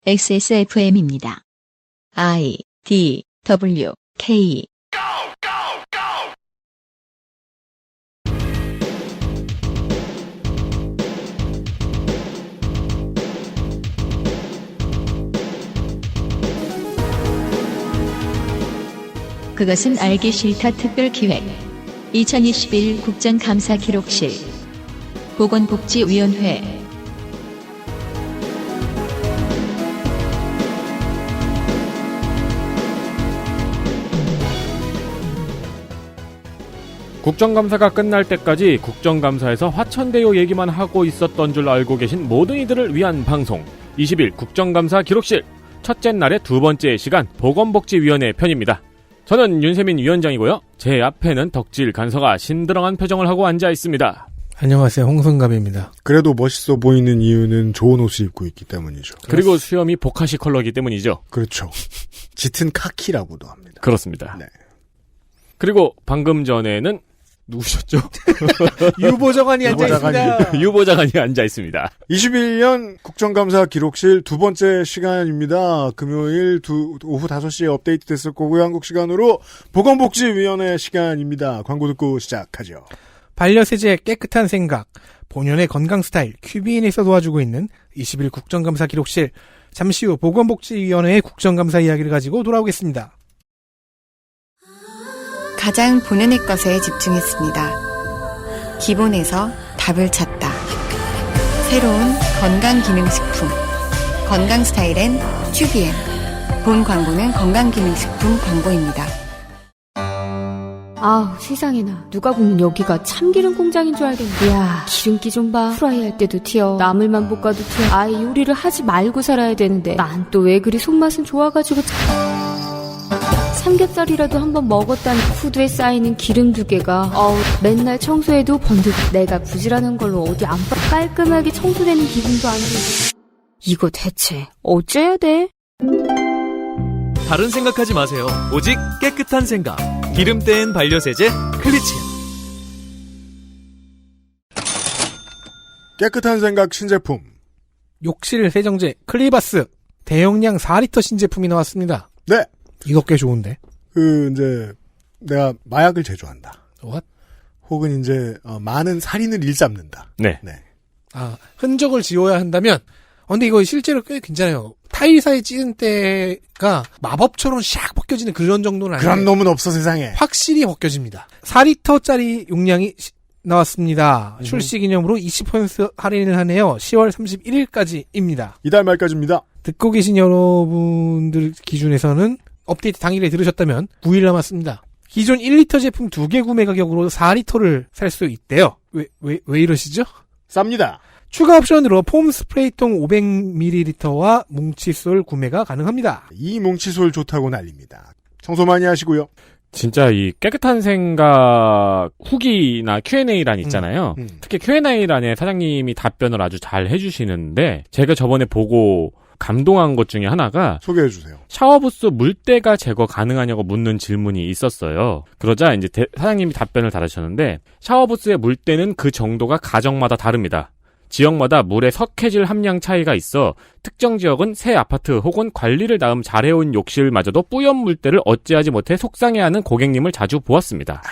XSFM입니다. I, D, W, K. 그것은 알기 싫다 특별기획 2021 국정감사 기록실 보건복지위원회 국정감사가 끝날 때까지 국정감사에서 화천대유 얘기만 하고 있었던 줄 알고 계신 모든 이들을 위한 방송 20일 국정감사 기록실 첫째 날의 두 번째 시간 보건복지위원회 편입니다. 저는 윤세민 위원장이고요. 제 앞에는 덕질 간서가 신드렁한 표정을 하고 앉아 있습니다. 안녕하세요. 홍성갑입니다. 그래도 멋있어 보이는 이유는 좋은 옷을 입고 있기 때문이죠. 그리고 수염이 보카시 컬러이기 때문이죠. 그렇죠. 짙은 카키라고도 합니다. 그렇습니다. 네. 그리고 방금 전에는 누구셨죠? 유보정관이 앉아있습니다. 유보장관이 앉아있습니다. 21년 국정감사 기록실 두 번째 시간입니다. 금요일 오후 5시에 업데이트 됐을 거고요. 한국 시간으로 보건복지위원회 시간입니다. 광고 듣고 시작하죠. 반려세제의 깨끗한 생각, 본연의 건강 스타일, 큐비인에서 도와주고 있는 20일 국정감사 기록실, 잠시 후 보건복지위원회의 국정감사 이야기를 가지고 돌아오겠습니다. 가장 본연의 것에 집중했습니다. 기본에서 답을 찾다. 새로운 건강기능식품. 건강스타일엔 튜비엔. 본 광고는 건강기능식품 광고입니다. 아우 세상에나 누가 보면 여기가 참기름 공장인 줄 알겠네. 이야 기름기 좀 봐. 프라이 할 때도 튀어. 나물만 볶아도 튀어. 아예 요리를 하지 말고 살아야 되는데 난 또 왜 그리 손맛은 좋아가지고 삼겹살이라도 한번 먹었다는 후드에 쌓이는 기름 두 개가 맨날 청소해도 번득 내가 부지런한 걸로 어디 안 깔끔하게 청소되는 기분도 안 들고 이거 대체 어째야 돼? 다른 생각하지 마세요. 오직 깨끗한 생각. 기름 뗀 반려세제 클리친. 깨끗한 생각 신제품. 욕실 세정제 클리바스 대용량 4리터 신제품이 나왔습니다. 네. 이거 꽤 좋은데. 이제 내가 마약을 제조한다. What? 혹은 이제 많은 살인을 일삼는다. 네. 흔적을 지워야 한다면 근데 이거 실제로 꽤 괜찮아요. 타일 사이 찌는 때가 마법처럼 샥 벗겨지는 그런 정도는 아니에요. 그런 놈은 없어 세상에. 확실히 벗겨집니다. 4리터짜리 용량이 나왔습니다. 출시 기념으로 20% 할인을 하네요. 10월 31일까지입니다. 이달 말까지입니다. 듣고 계신 여러분들 기준에서는 업데이트 당일에 들으셨다면 9일 남았습니다. 기존 1리터 제품 2개 구매 가격으로 4리터를 살 수 있대요. 왜 이러시죠? 쌉니다. 추가 옵션으로 폼 스프레이통 500ml와 뭉칫솔 구매가 가능합니다. 이 뭉칫솔 좋다고 난립니다. 청소 많이 하시고요. 진짜 이 깨끗한 생각 후기나 Q&A란 있잖아요. 특히 Q&A란에 사장님이 답변을 아주 잘 해주시는데 제가 저번에 보고 감동한 것 중에 하나가 소개해주세요. 샤워부스 물때가 제거 가능하냐고 묻는 질문이 있었어요. 그러자 이제 사장님이 답변을 달아주셨는데 샤워부스의 물때는 그 정도가 가정마다 다릅니다. 지역마다 물의 석회질 함량 차이가 있어 특정 지역은 새 아파트 혹은 관리를 나름 잘해온 욕실마저도 뿌연 물때를 어찌하지 못해 속상해하는 고객님을 자주 보았습니다.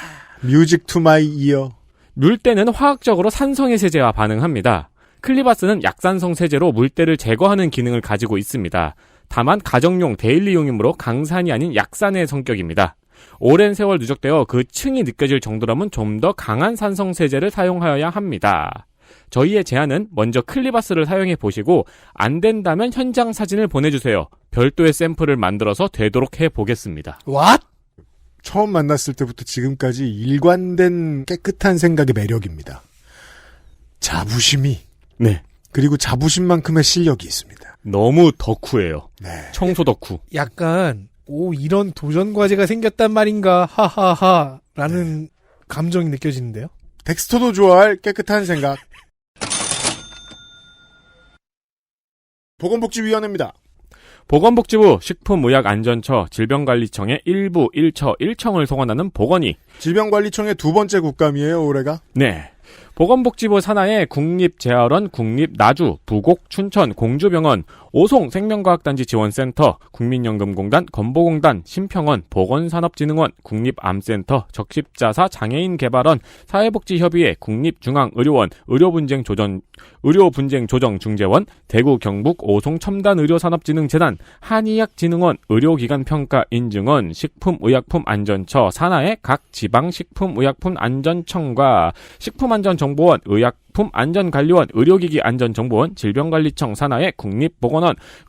뮤직 투 마이 이어. 물때는 화학적으로 산성의 세제와 반응합니다. 클리바스는 약산성 세제로 물때를 제거하는 기능을 가지고 있습니다. 다만 가정용, 데일리용이므로 강산이 아닌 약산의 성격입니다. 오랜 세월 누적되어 그 층이 느껴질 정도라면 좀 더 강한 산성 세제를 사용하여야 합니다. 저희의 제안은 먼저 클리바스를 사용해 보시고 안 된다면 현장 사진을 보내주세요. 별도의 샘플을 만들어서 되도록 해보겠습니다. What? 처음 만났을 때부터 지금까지 일관된 깨끗한 생각의 매력입니다. 자부심이. 네. 그리고 자부심만큼의 실력이 있습니다. 너무 덕후예요. 네. 청소 덕후. 약간 이런 도전 과제가 생겼단 말인가 하하하 라는 감정이 느껴지는데요. 덱스터도 좋아할 깨끗한 생각. 보건복지위원회입니다. 보건복지부 식품의약안전처 질병관리청의 1부 1처 1청을 소관하는 보건이 질병관리청의 두 번째 국감이에요, 올해가. 네. 보건복지부 산하에 국립재활원, 국립나주, 부곡, 춘천, 공주병원, 오송 생명과학단지 지원센터, 국민연금공단, 건보공단, 심평원, 보건산업진흥원, 국립암센터, 적십자사 장애인개발원, 사회복지협의회, 국립중앙의료원, 의료분쟁조정중재원, 대구 경북 오송 첨단의료산업진흥재단, 한의학진흥원, 의료기관평가인증원, 식품의약품안전처 산하의 각 지방식품의약품안전청과 식품안전정보원, 의약품안전관리원, 의료기기안전정보원, 질병관리청 산하의 국립보건원,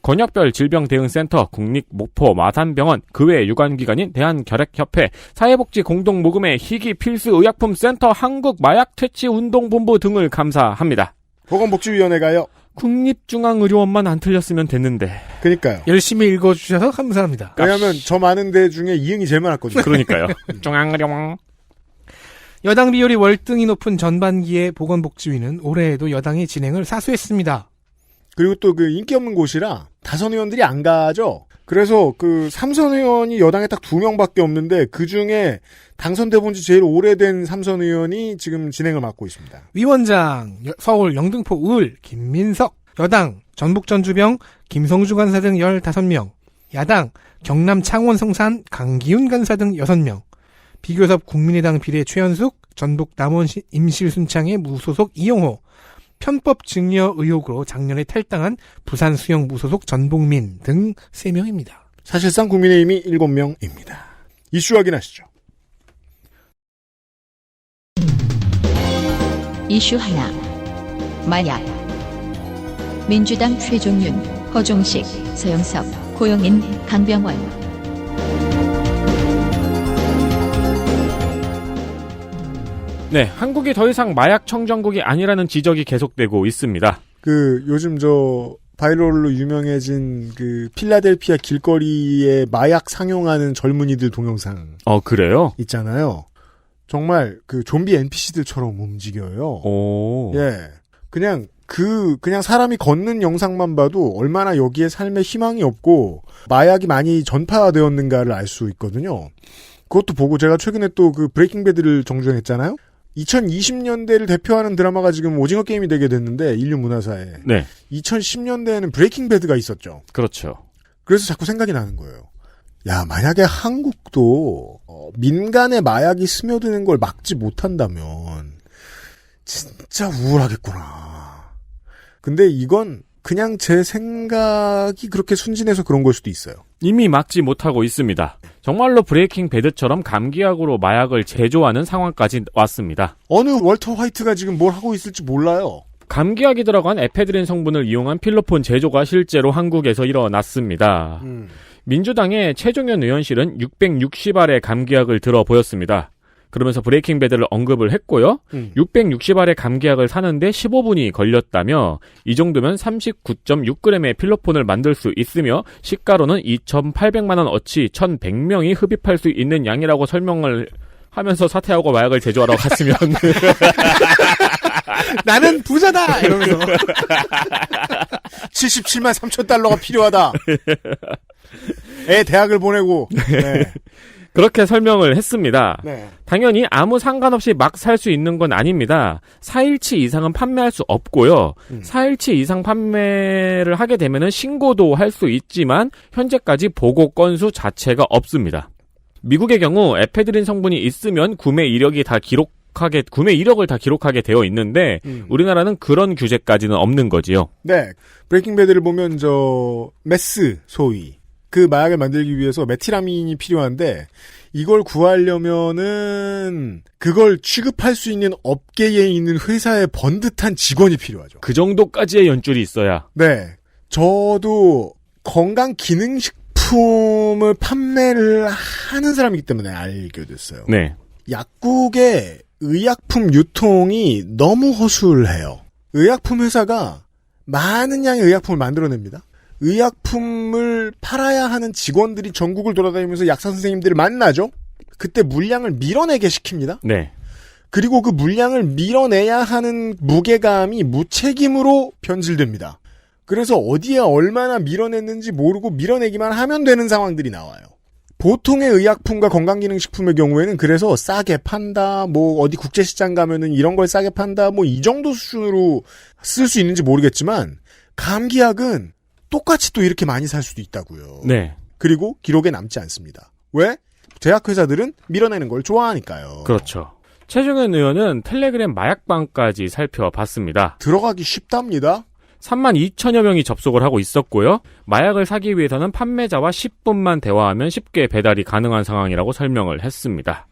권역별 질병대응센터, 국립목포 마산병원, 그 외 유관기관인 대한결핵협회, 사회복지공동모금회 희귀필수의약품센터, 한국마약퇴치운동본부 등을 감사합니다. 보건복지위원회가요. 국립중앙의료원만 안 틀렸으면 됐는데. 그러니까요. 열심히 읽어주셔서 감사합니다. 왜냐하면 저 많은 데 중에 이응이 제일 많았거든요. 그러니까요. 중앙의료원. 여당 비율이 월등히 높은 전반기의 보건복지위는 올해에도 여당의 진행을 사수했습니다. 그리고 또 그 인기 없는 곳이라 다선 의원들이 안 가죠. 그래서 그 삼선 의원이 여당에 딱 2명밖에 없는데 그 중에 당선돼 본 지 제일 오래된 삼선 의원이 지금 진행을 맡고 있습니다. 위원장 서울 영등포 을 김민석, 여당 전북 전주병 김성주 간사 등 15명, 야당 경남 창원 성산 강기훈 간사 등 6명, 비교섭 국민의당 비례 최현숙, 전북 남원 임실순창의 무소속 이용호, 편법 증여 의혹으로 작년에 탈당한 부산 수영 무소속 전복민 등 3명입니다. 사실상 국민의힘이 7명입니다. 이슈 확인하시죠. 이슈 하나. 마약. 민주당 최종윤, 허종식, 서영석, 고영인, 강병원. 네, 한국이 더 이상 마약 청정국이 아니라는 지적이 계속되고 있습니다. 요즘 바이럴로 유명해진 필라델피아 길거리에 마약 상용하는 젊은이들 동영상. 그래요? 있잖아요. 정말 좀비 NPC들처럼 움직여요. 오. 예. 그냥 사람이 걷는 영상만 봐도 얼마나 여기에 삶에 희망이 없고 마약이 많이 전파되었는가를 알 수 있거든요. 그것도 보고 제가 최근에 또 브레이킹 배드를 정주행했잖아요. 2020년대를 대표하는 드라마가 지금 오징어 게임이 되게 됐는데 인류 문화사에. 네. 2010년대에는 브레이킹 배드가 있었죠. 그렇죠. 그래서 자꾸 생각이 나는 거예요. 야, 만약에 한국도 민간에 마약이 스며드는 걸 막지 못한다면 진짜 우울하겠구나. 근데 이건 그냥 제 생각이 그렇게 순진해서 그런 걸 수도 있어요. 이미 막지 못하고 있습니다. 정말로 브레이킹 배드처럼 감기약으로 마약을 제조하는 상황까지 왔습니다. 어느 월터 화이트가 지금 뭘 하고 있을지 몰라요. 감기약이 들어간 에페드린 성분을 이용한 필로폰 제조가 실제로 한국에서 일어났습니다. 민주당의 최종현 의원실은 660알의 감기약을 들어 보였습니다. 그러면서 브레이킹 배드를 언급을 했고요. 660알의 감기약을 사는데 15분이 걸렸다며 이 정도면 39.6g의 필로폰을 만들 수 있으며 시가로는 2,800만 원 어치 1,100명이 흡입할 수 있는 양이라고 설명을 하면서 사퇴하고 마약을 제조하러 갔으면 나는 부자다! 이러면서 77만 3천 달러가 필요하다. 애 대학을 보내고. 네. 그렇게 설명을 했습니다. 네. 당연히 아무 상관없이 막 살 수 있는 건 아닙니다. 4일치 이상은 판매할 수 없고요. 4일치 이상 판매를 하게 되면은 신고도 할 수 있지만 현재까지 보고 건수 자체가 없습니다. 미국의 경우 에페드린 성분이 있으면 구매 이력을 다 기록하게 되어 있는데 우리나라는 그런 규제까지는 없는 거지요. 네. 브레이킹 배드를 보면 메스 소위 그 마약을 만들기 위해서 메티라민이 필요한데 이걸 구하려면은 그걸 취급할 수 있는 업계에 있는 회사의 번듯한 직원이 필요하죠. 그 정도까지의 연줄이 있어야. 네. 저도 건강기능식품을 판매를 하는 사람이기 때문에 알게 됐어요. 네. 약국의 의약품 유통이 너무 허술해요. 의약품 회사가 많은 양의 의약품을 만들어냅니다. 의약품을 팔아야 하는 직원들이 전국을 돌아다니면서 약사 선생님들을 만나죠. 그때 물량을 밀어내게 시킵니다. 네. 그리고 그 물량을 밀어내야 하는 무게감이 무책임으로 변질됩니다. 그래서 어디에 얼마나 밀어냈는지 모르고 밀어내기만 하면 되는 상황들이 나와요. 보통의 의약품과 건강기능식품의 경우에는 그래서 싸게 판다, 뭐 어디 국제시장 가면은 이런 걸 싸게 판다, 뭐 이 정도 수준으로 쓸 수 있는지 모르겠지만 감기약은 똑같이 또 이렇게 많이 살 수도 있다고요. 네. 그리고 기록에 남지 않습니다. 왜? 제약회사들은 밀어내는 걸 좋아하니까요. 그렇죠. 최중현 의원은 텔레그램 마약방까지 살펴봤습니다. 들어가기 쉽답니다. 3만 2천여 명이 접속을 하고 있었고요. 마약을 사기 위해서는 판매자와 10분만 대화하면 쉽게 배달이 가능한 상황이라고 설명을 했습니다.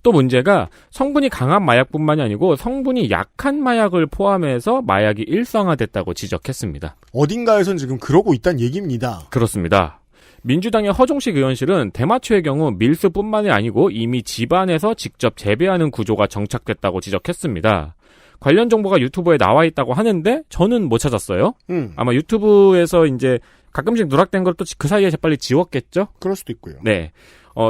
또 문제가 성분이 강한 마약뿐만이 아니고 성분이 약한 마약을 포함해서 마약이 일상화됐다고 지적했습니다. 어딘가에선 지금 그러고 있다는 얘기입니다. 그렇습니다. 민주당의 허종식 의원실은 대마초의 경우 밀수뿐만이 아니고 이미 집안에서 직접 재배하는 구조가 정착됐다고 지적했습니다. 관련 정보가 유튜브에 나와 있다고 하는데 저는 못 찾았어요. 아마 유튜브에서 이제 가끔씩 누락된 걸 또 그 사이에 재빨리 지웠겠죠? 그럴 수도 있고요. 네.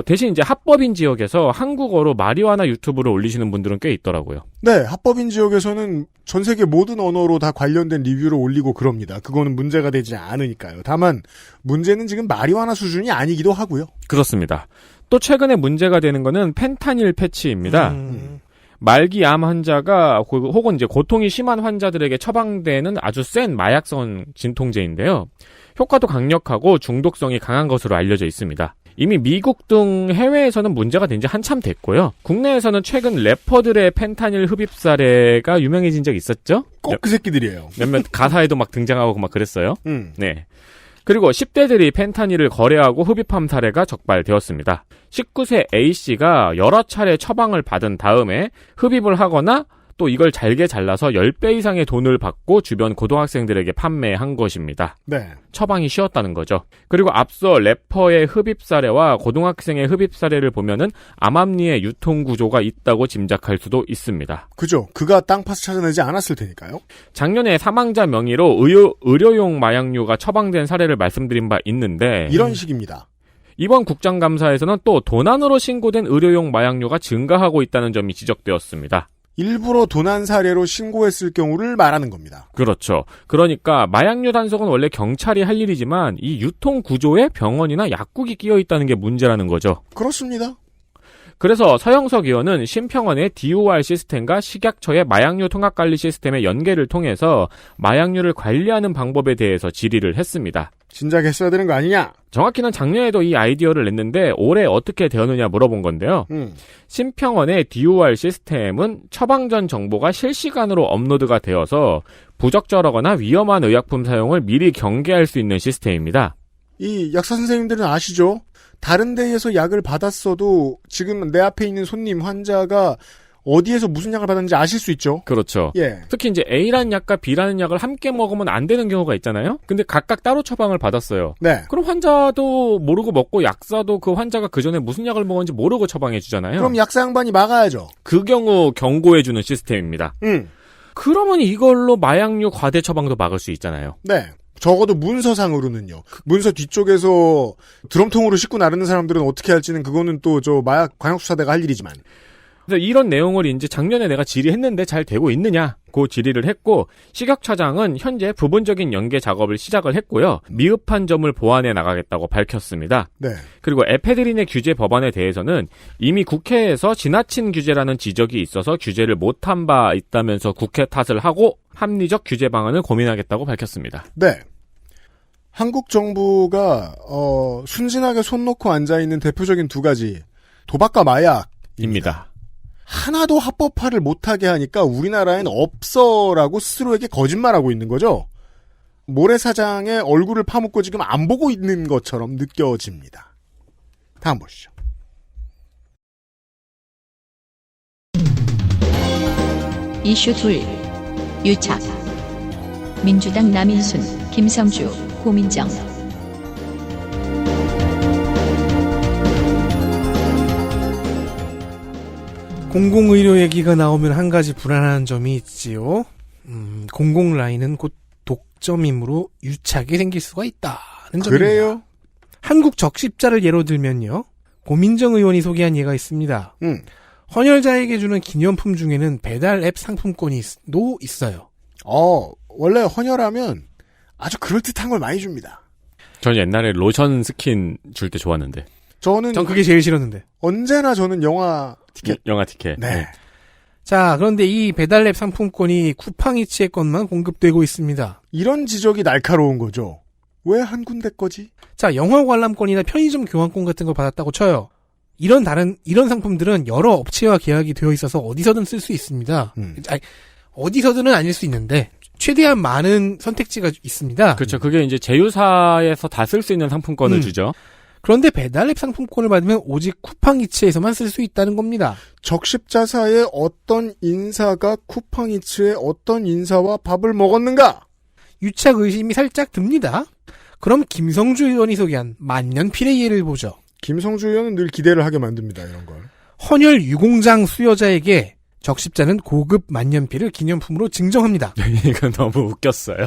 대신 이제 합법인 지역에서 한국어로 마리화나 유튜브를 올리시는 분들은 꽤 있더라고요. 네, 합법인 지역에서는 전 세계 모든 언어로 다 관련된 리뷰를 올리고 그럽니다. 그거는 문제가 되지 않으니까요. 다만 문제는 지금 마리화나 수준이 아니기도 하고요. 그렇습니다. 또 최근에 문제가 되는 거는 펜타닐 패치입니다. 말기 암 환자가 혹은 이제 고통이 심한 환자들에게 처방되는 아주 센 마약성 진통제인데요. 효과도 강력하고 중독성이 강한 것으로 알려져 있습니다. 이미 미국 등 해외에서는 문제가 된 지 한참 됐고요. 국내에서는 최근 래퍼들의 펜타닐 흡입 사례가 유명해진 적 있었죠? 꼭 그 새끼들이에요. 몇몇 가사에도 막 등장하고 막 그랬어요. 네. 그리고 10대들이 펜타닐을 거래하고 흡입한 사례가 적발되었습니다. 19세 A씨가 여러 차례 처방을 받은 다음에 흡입을 하거나 또 이걸 잘게 잘라서 10배 이상의 돈을 받고 주변 고등학생들에게 판매한 것입니다. 네. 처방이 쉬었다는 거죠. 그리고 앞서 래퍼의 흡입 사례와 고등학생의 흡입 사례를 보면은 암암리의 유통 구조가 있다고 짐작할 수도 있습니다. 그죠. 그가 땅파스 찾아내지 않았을 테니까요. 작년에 사망자 명의로 의료용 마약류가 처방된 사례를 말씀드린 바 있는데 이런 식입니다. 이번 국정감사에서는 또 도난으로 신고된 의료용 마약류가 증가하고 있다는 점이 지적되었습니다. 일부러 도난 사례로 신고했을 경우를 말하는 겁니다. 그렇죠. 그러니까 마약류 단속은 원래 경찰이 할 일이지만 이 유통 구조에 병원이나 약국이 끼어 있다는 게 문제라는 거죠. 그렇습니다. 그래서 서영석 의원은 심평원의 DOR 시스템과 식약처의 마약류 통합관리 시스템의 연계를 통해서 마약류를 관리하는 방법에 대해서 질의를 했습니다. 진작 했어야 되는 거 아니냐? 정확히는 작년에도 이 아이디어를 냈는데 올해 어떻게 되었느냐 물어본 건데요. 심평원의 DOR 시스템은 처방 전 정보가 실시간으로 업로드가 되어서 부적절하거나 위험한 의약품 사용을 미리 경계할 수 있는 시스템입니다. 이 약사 선생님들은 아시죠? 다른 데에서 약을 받았어도 지금 내 앞에 있는 손님 환자가 어디에서 무슨 약을 받았는지 아실 수 있죠? 그렇죠. 예. 특히 이제 A라는 약과 B라는 약을 함께 먹으면 안 되는 경우가 있잖아요? 근데 각각 따로 처방을 받았어요. 네. 그럼 환자도 모르고 먹고 약사도 그 환자가 그 전에 무슨 약을 먹었는지 모르고 처방해 주잖아요. 그럼 약사 양반이 막아야죠. 그 경우 경고해 주는 시스템입니다. 그러면 이걸로 마약류 과대 처방도 막을 수 있잖아요. 네. 적어도 문서상으로는요. 문서 뒤쪽에서 드럼통으로 싣고 나르는 사람들은 어떻게 할지는 그거는 또 저 마약 광역수사대가 할 일이지만. 그래서 이런 내용을 이제 작년에 내가 질의했는데 잘 되고 있느냐? 그 질의를 했고 식약처장은 현재 부분적인 연계 작업을 시작을 했고요. 미흡한 점을 보완해 나가겠다고 밝혔습니다. 네. 그리고 에페드린의 규제 법안에 대해서는 이미 국회에서 지나친 규제라는 지적이 있어서 규제를 못한 바 있다면서 국회 탓을 하고 합리적 규제 방안을 고민하겠다고 밝혔습니다. 네. 한국 정부가 순진하게 손 놓고 앉아있는 대표적인 두 가지 도박과 마약입니다. 하나도 합법화를 못하게 하니까 우리나라엔 없어라고 스스로에게 거짓말하고 있는 거죠. 모래사장의 얼굴을 파묻고 지금 안 보고 있는 것처럼 느껴집니다. 다음 보시죠. 이슈 2. 유착. 민주당 남인순, 김성주, 고민정. 공공의료 얘기가 나오면 한 가지 불안한 점이 있지요. 공공라인은 곧 독점이므로 유착이 생길 수가 있다는 점입니다. 그래요? 한국 적십자를 예로 들면요. 고민정 의원이 소개한 예가 있습니다. 헌혈자에게 주는 기념품 중에는 배달 앱 상품권도 있어요. 원래 헌혈하면 아주 그럴듯한 걸 많이 줍니다. 전 옛날에 로션 스킨 줄 때 좋았는데. 전 그게 제일 싫었는데. 언제나 저는 영화 티켓. 영화 티켓. 네. 자, 그런데 이 배달앱 상품권이 쿠팡이츠의 것만 공급되고 있습니다. 이런 지적이 날카로운 거죠. 왜 한 군데 거지? 자, 영화 관람권이나 편의점 교환권 같은 걸 받았다고 쳐요. 이런 상품들은 여러 업체와 계약이 되어 있어서 어디서든 쓸 수 있습니다. 아니, 어디서든은 아닐 수 있는데 최대한 많은 선택지가 있습니다. 그렇죠. 그게 이제 제휴사에서 다 쓸 수 있는 상품권을 주죠. 그런데 배달앱 상품권을 받으면 오직 쿠팡이츠에서만 쓸 수 있다는 겁니다. 적십자사의 어떤 인사가 쿠팡이츠의 어떤 인사와 밥을 먹었는가? 유착 의심이 살짝 듭니다. 그럼 김성주 의원이 소개한 만년필의 예를 보죠. 김성주 의원은 늘 기대를 하게 만듭니다. 이런 걸. 헌혈 유공장 수여자에게 적십자는 고급 만년필을 기념품으로 증정합니다. 이건 너무 웃겼어요.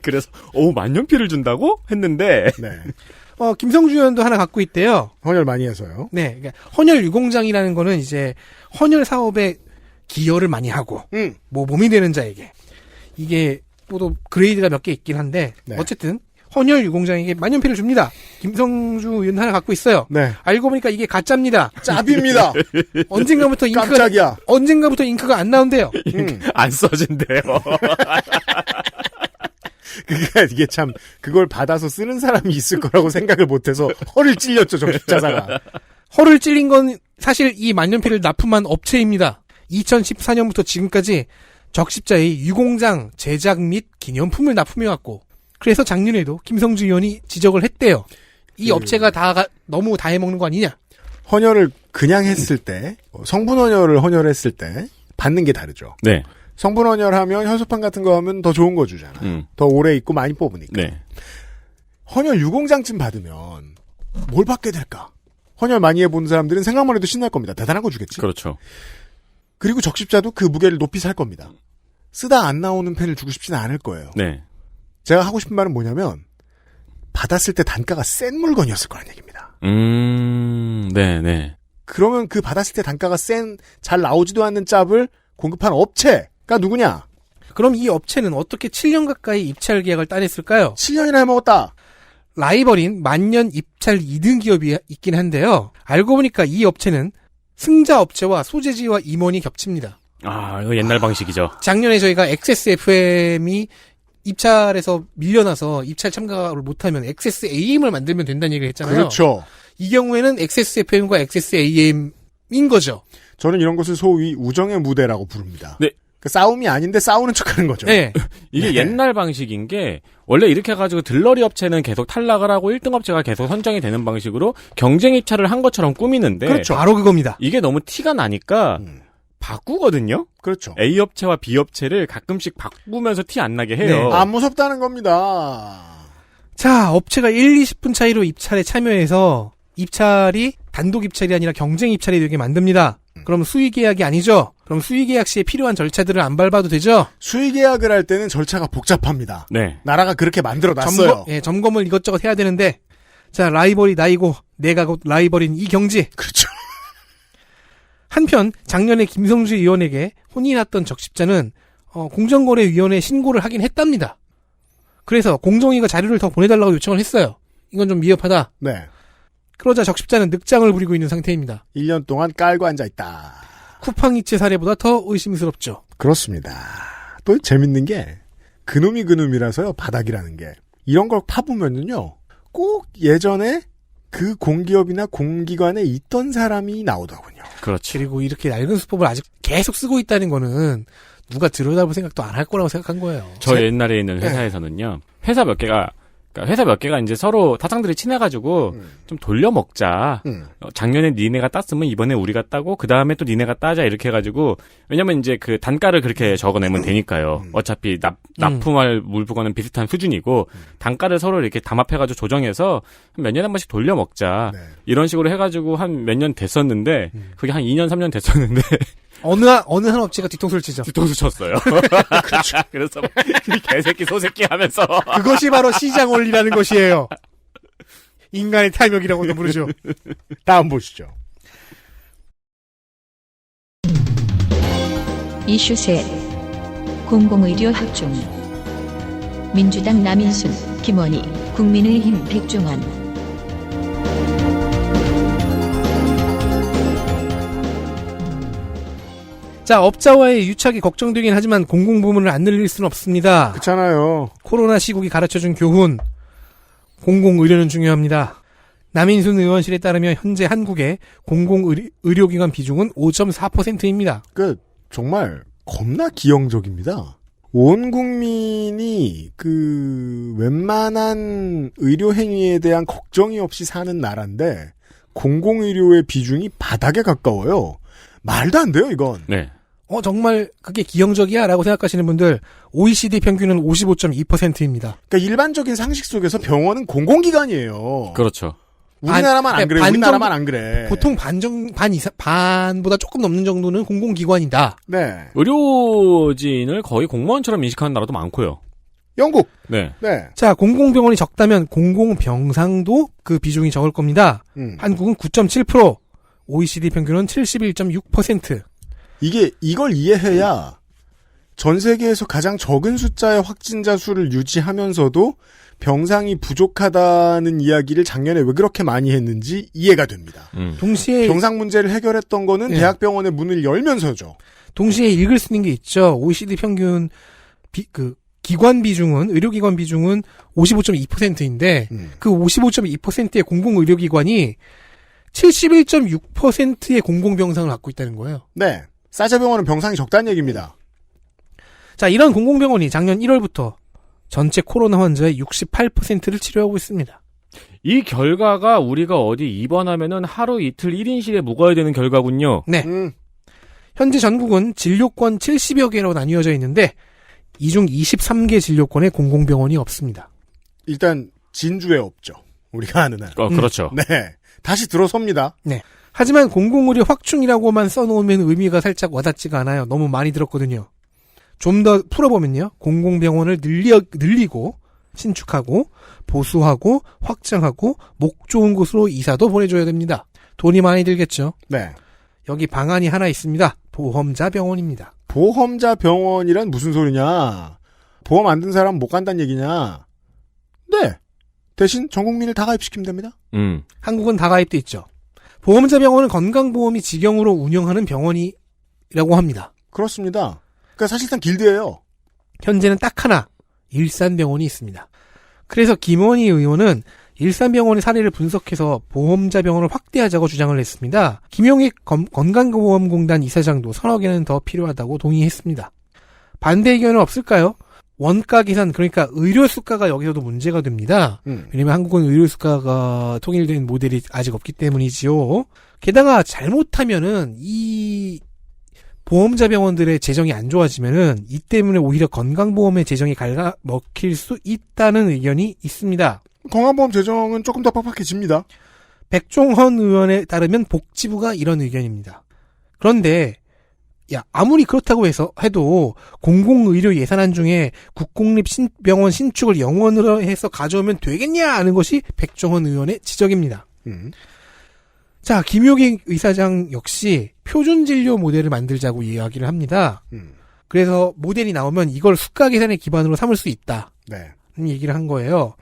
그래서 만년필을 준다고 했는데 네. 김성주 의원도 하나 갖고 있대요. 헌혈 많이 해서요. 네, 그러니까 헌혈 유공장이라는 거는 이제 헌혈 사업에 기여를 많이 하고 몸이 되는 자에게 이게 또 그레이드가 몇 개 있긴 한데 네. 어쨌든 헌혈 유공장에게 만년필을 줍니다. 김성주 의원 하나 갖고 있어요. 네. 알고 보니까 이게 가짜입니다. 짭입니다. 언젠가부터 잉크가 안 나온대요. 안 써진대요. 이게 참 그걸 받아서 쓰는 사람이 있을 거라고 생각을 못해서 허를 찔렸죠. 적십자사가. 허를 찔린 건 사실 이 만년필을 납품한 업체입니다. 2014년부터 지금까지 적십자의 유공장 제작 및 기념품을 납품해왔고 그래서 작년에도 김성주 의원이 지적을 했대요. 이 업체가 너무 다 해먹는 거 아니냐. 헌혈을 그냥 했을 때 성분 헌혈을 헌혈했을 때 받는 게 다르죠. 네. 성분 헌혈하면 혈소판 같은 거 하면 더 좋은 거 주잖아요. 더 오래 있고 많이 뽑으니까. 네. 헌혈 유공장쯤 받으면 뭘 받게 될까? 헌혈 많이 해본 사람들은 생각만 해도 신날 겁니다. 대단한 거 주겠지. 그렇죠. 그리고 적십자도 그 무게를 높이 살 겁니다. 쓰다 안 나오는 펜을 주고 싶지는 않을 거예요. 네. 제가 하고 싶은 말은 뭐냐면 받았을 때 단가가 센 물건이었을 거란 얘기입니다. 네. 그러면 그 받았을 때 단가가 잘 나오지도 않는 짭을 공급한 업체가 누구냐? 그럼 이 업체는 어떻게 7년 가까이 입찰 계약을 따냈을까요? 7년이나 해먹었다. 라이벌인 만년 입찰 2등 기업이 있긴 한데요. 알고 보니까 이 업체는 승자 업체와 소재지와 임원이 겹칩니다. 이거 옛날 방식이죠. 작년에 저희가 XSFM이 입찰에서 밀려나서 입찰 참가를 못하면 XSAM을 만들면 된다는 얘기를 했잖아요. 그렇죠. 이 경우에는 XSFM과 XSAM인 거죠. 저는 이런 것을 소위 우정의 무대라고 부릅니다. 네. 그 싸움이 아닌데 싸우는 척하는 거죠. 네. 이게 네. 옛날 방식인 게 원래 이렇게 해가지고 들러리 업체는 계속 탈락을 하고 1등 업체가 계속 선정이 되는 방식으로 경쟁 입찰을 한 것처럼 꾸미는데 그렇죠. 바로 그겁니다. 이게 너무 티가 나니까 바꾸거든요. 그렇죠. A 업체와 B 업체를 가끔씩 바꾸면서 티 안 나게 해요. 네. 안 무섭다는 겁니다. 자, 업체가 1, 20분 차이로 입찰에 참여해서 입찰이 단독 입찰이 아니라 경쟁 입찰이 되게 만듭니다. 그럼 수의 계약이 아니죠? 그럼 수의 계약 시에 필요한 절차들을 안 밟아도 되죠? 수의 계약을 할 때는 절차가 복잡합니다. 네. 나라가 그렇게 만들어 놨어요. 점검을 이것저것 해야 되는데, 자, 라이벌이 나이고, 내가 곧 라이벌인 이경지. 그렇죠. 한편, 작년에 김성주 의원에게 혼이 났던 적십자는, 공정거래위원회에 신고를 하긴 했답니다. 그래서 공정위가 자료를 더 보내달라고 요청을 했어요. 이건 좀 미흡하다. 네. 그러자 적십자는 늑장을 부리고 있는 상태입니다. 1년 동안 깔고 앉아있다. 쿠팡이츠 사례보다 더 의심스럽죠. 그렇습니다. 또 재밌는 게 그놈이 그놈이라서요. 바닥이라는 게. 이런 걸 파보면은요. 꼭 예전에 그 공기업이나 공기관에 있던 사람이 나오더군요. 그렇죠. 그리고 이렇게 낡은 수법을 아직 계속 쓰고 있다는 거는 누가 들여다볼 생각도 안 할 거라고 생각한 거예요. 저 옛날에 있는 회사에서는요. 회사 몇 개가 이제 서로 타장들이 친해가지고 좀 돌려먹자. 작년에 니네가 땄으면 이번에 우리가 따고 그 다음에 또 니네가 따자 이렇게 해가지고 왜냐면 이제 그 단가를 그렇게 적어내면 되니까요. 어차피 납품할 물건은 비슷한 수준이고 단가를 서로 이렇게 담합해가지고 조정해서 몇 년에 한 번씩 돌려먹자. 네. 이런 식으로 해가지고 한 몇 년 됐었는데 그게 한 2년 3년 됐었는데 어느 한 업체가 뒤통수를 치죠. 뒤통수 쳤어요. 그렇죠. 그래서 막 이 개새끼 소새끼 하면서 그것이 바로 시장 원리라는 것이에요. 인간의 탐욕이라고도 부르죠. 다음 보시죠. 이슈 셋. 공공의료 학종. 민주당 남인순, 김원희, 국민의힘 백종원. 자, 업자와의 유착이 걱정되긴 하지만 공공부문을 안 늘릴 수는 없습니다. 그렇잖아요. 코로나 시국이 가르쳐준 교훈. 공공의료는 중요합니다. 남인순 의원실에 따르면 현재 한국의 공공의료기관 비중은 5.4%입니다. 정말 겁나 기형적입니다. 온 국민이 웬만한 의료 행위에 대한 걱정이 없이 사는 나라인데 공공의료의 비중이 바닥에 가까워요. 말도 안 돼요, 이건. 네. 정말 그게 기형적이야? 라고 생각하시는 분들, OECD 평균은 55.2%입니다. 그러니까 일반적인 상식 속에서 병원은 공공기관이에요. 그렇죠. 우리나라만 안 그래. 우리나라만 안 그래. 보통 반보다 조금 넘는 정도는 공공기관이다. 네. 의료진을 거의 공무원처럼 인식하는 나라도 많고요. 영국. 네. 네. 자, 공공병원이 적다면 공공병상도 그 비중이 적을 겁니다. 한국은 9.7%, OECD 평균은 71.6%. 이걸 이해해야 전 세계에서 가장 적은 숫자의 확진자 수를 유지하면서도 병상이 부족하다는 이야기를 작년에 왜 그렇게 많이 했는지 이해가 됩니다. 동시에 병상 문제를 해결했던 거는 예. 대학병원의 문을 열면서죠. 동시에 읽을 수 있는 게 있죠. OECD 평균 기관 비중은 의료기관 비중은 55.2%인데 그 55.2%의 공공의료기관이 71.6%의 공공병상을 갖고 있다는 거예요. 네. 싸제병원은 병상이 적다는 얘기입니다. 자, 이런 공공병원이 작년 1월부터 전체 코로나 환자의 68%를 치료하고 있습니다. 이 결과가 우리가 어디 입원하면은 하루 이틀 1인실에 묵어야 되는 결과군요. 네. 현재 전국은 진료권 70여 개로 나뉘어져 있는데 이 중 23개 진료권에 공공병원이 없습니다. 일단 진주에 없죠. 우리가 아는 한. 그렇죠. 네. 다시 들어섭니다. 네. 하지만 공공의료 확충이라고만 써놓으면 의미가 살짝 와닿지가 않아요. 너무 많이 들었거든요. 좀 더 풀어보면요. 공공병원을 늘리고 신축하고 보수하고 확장하고 목 좋은 곳으로 이사도 보내줘야 됩니다. 돈이 많이 들겠죠. 네. 여기 방안이 하나 있습니다. 보험자 병원입니다. 보험자 병원이란 무슨 소리냐? 보험 안 든 사람 못 간다는 얘기냐? 네. 대신 전 국민을 다 가입시키면 됩니다. 한국은 다 가입돼 있죠. 보험자 병원은 건강보험이 직영으로 운영하는 병원이라고 합니다. 그렇습니다. 그러니까 사실상 길드예요. 현재는 딱 하나, 일산병원이 있습니다. 그래서 김원희 의원은 일산병원의 사례를 분석해서 보험자 병원을 확대하자고 주장을 했습니다. 김용익 건강보험공단 이사장도 서너 개는 더 필요하다고 동의했습니다. 반대 의견은 없을까요? 원가 계산, 그러니까 의료수가가 여기서도 문제가 됩니다. 왜냐면 한국은 의료수가가 통일된 모델이 아직 없기 때문이지요. 게다가 잘못하면은 이 보험자 병원들의 재정이 안 좋아지면은 이 때문에 오히려 건강보험의 재정이 갉아먹힐 수 있다는 의견이 있습니다. 건강보험 재정은 조금 더 빡빡해집니다. 백종헌 의원에 따르면 복지부가 이런 의견입니다. 그런데 아무리 그렇다고 해도 공공의료 예산안 중에 국공립병원 신축을 영원으로 해서 가져오면 되겠냐 하는 것이 백종헌 의원의 지적입니다. 자, 김용익 의사장 역시 표준진료 모델을 만들자고 이야기를 합니다. 그래서 모델이 나오면 이걸 수가 계산의 기반으로 삼을 수 있다. 네. 얘기를 한 거예요.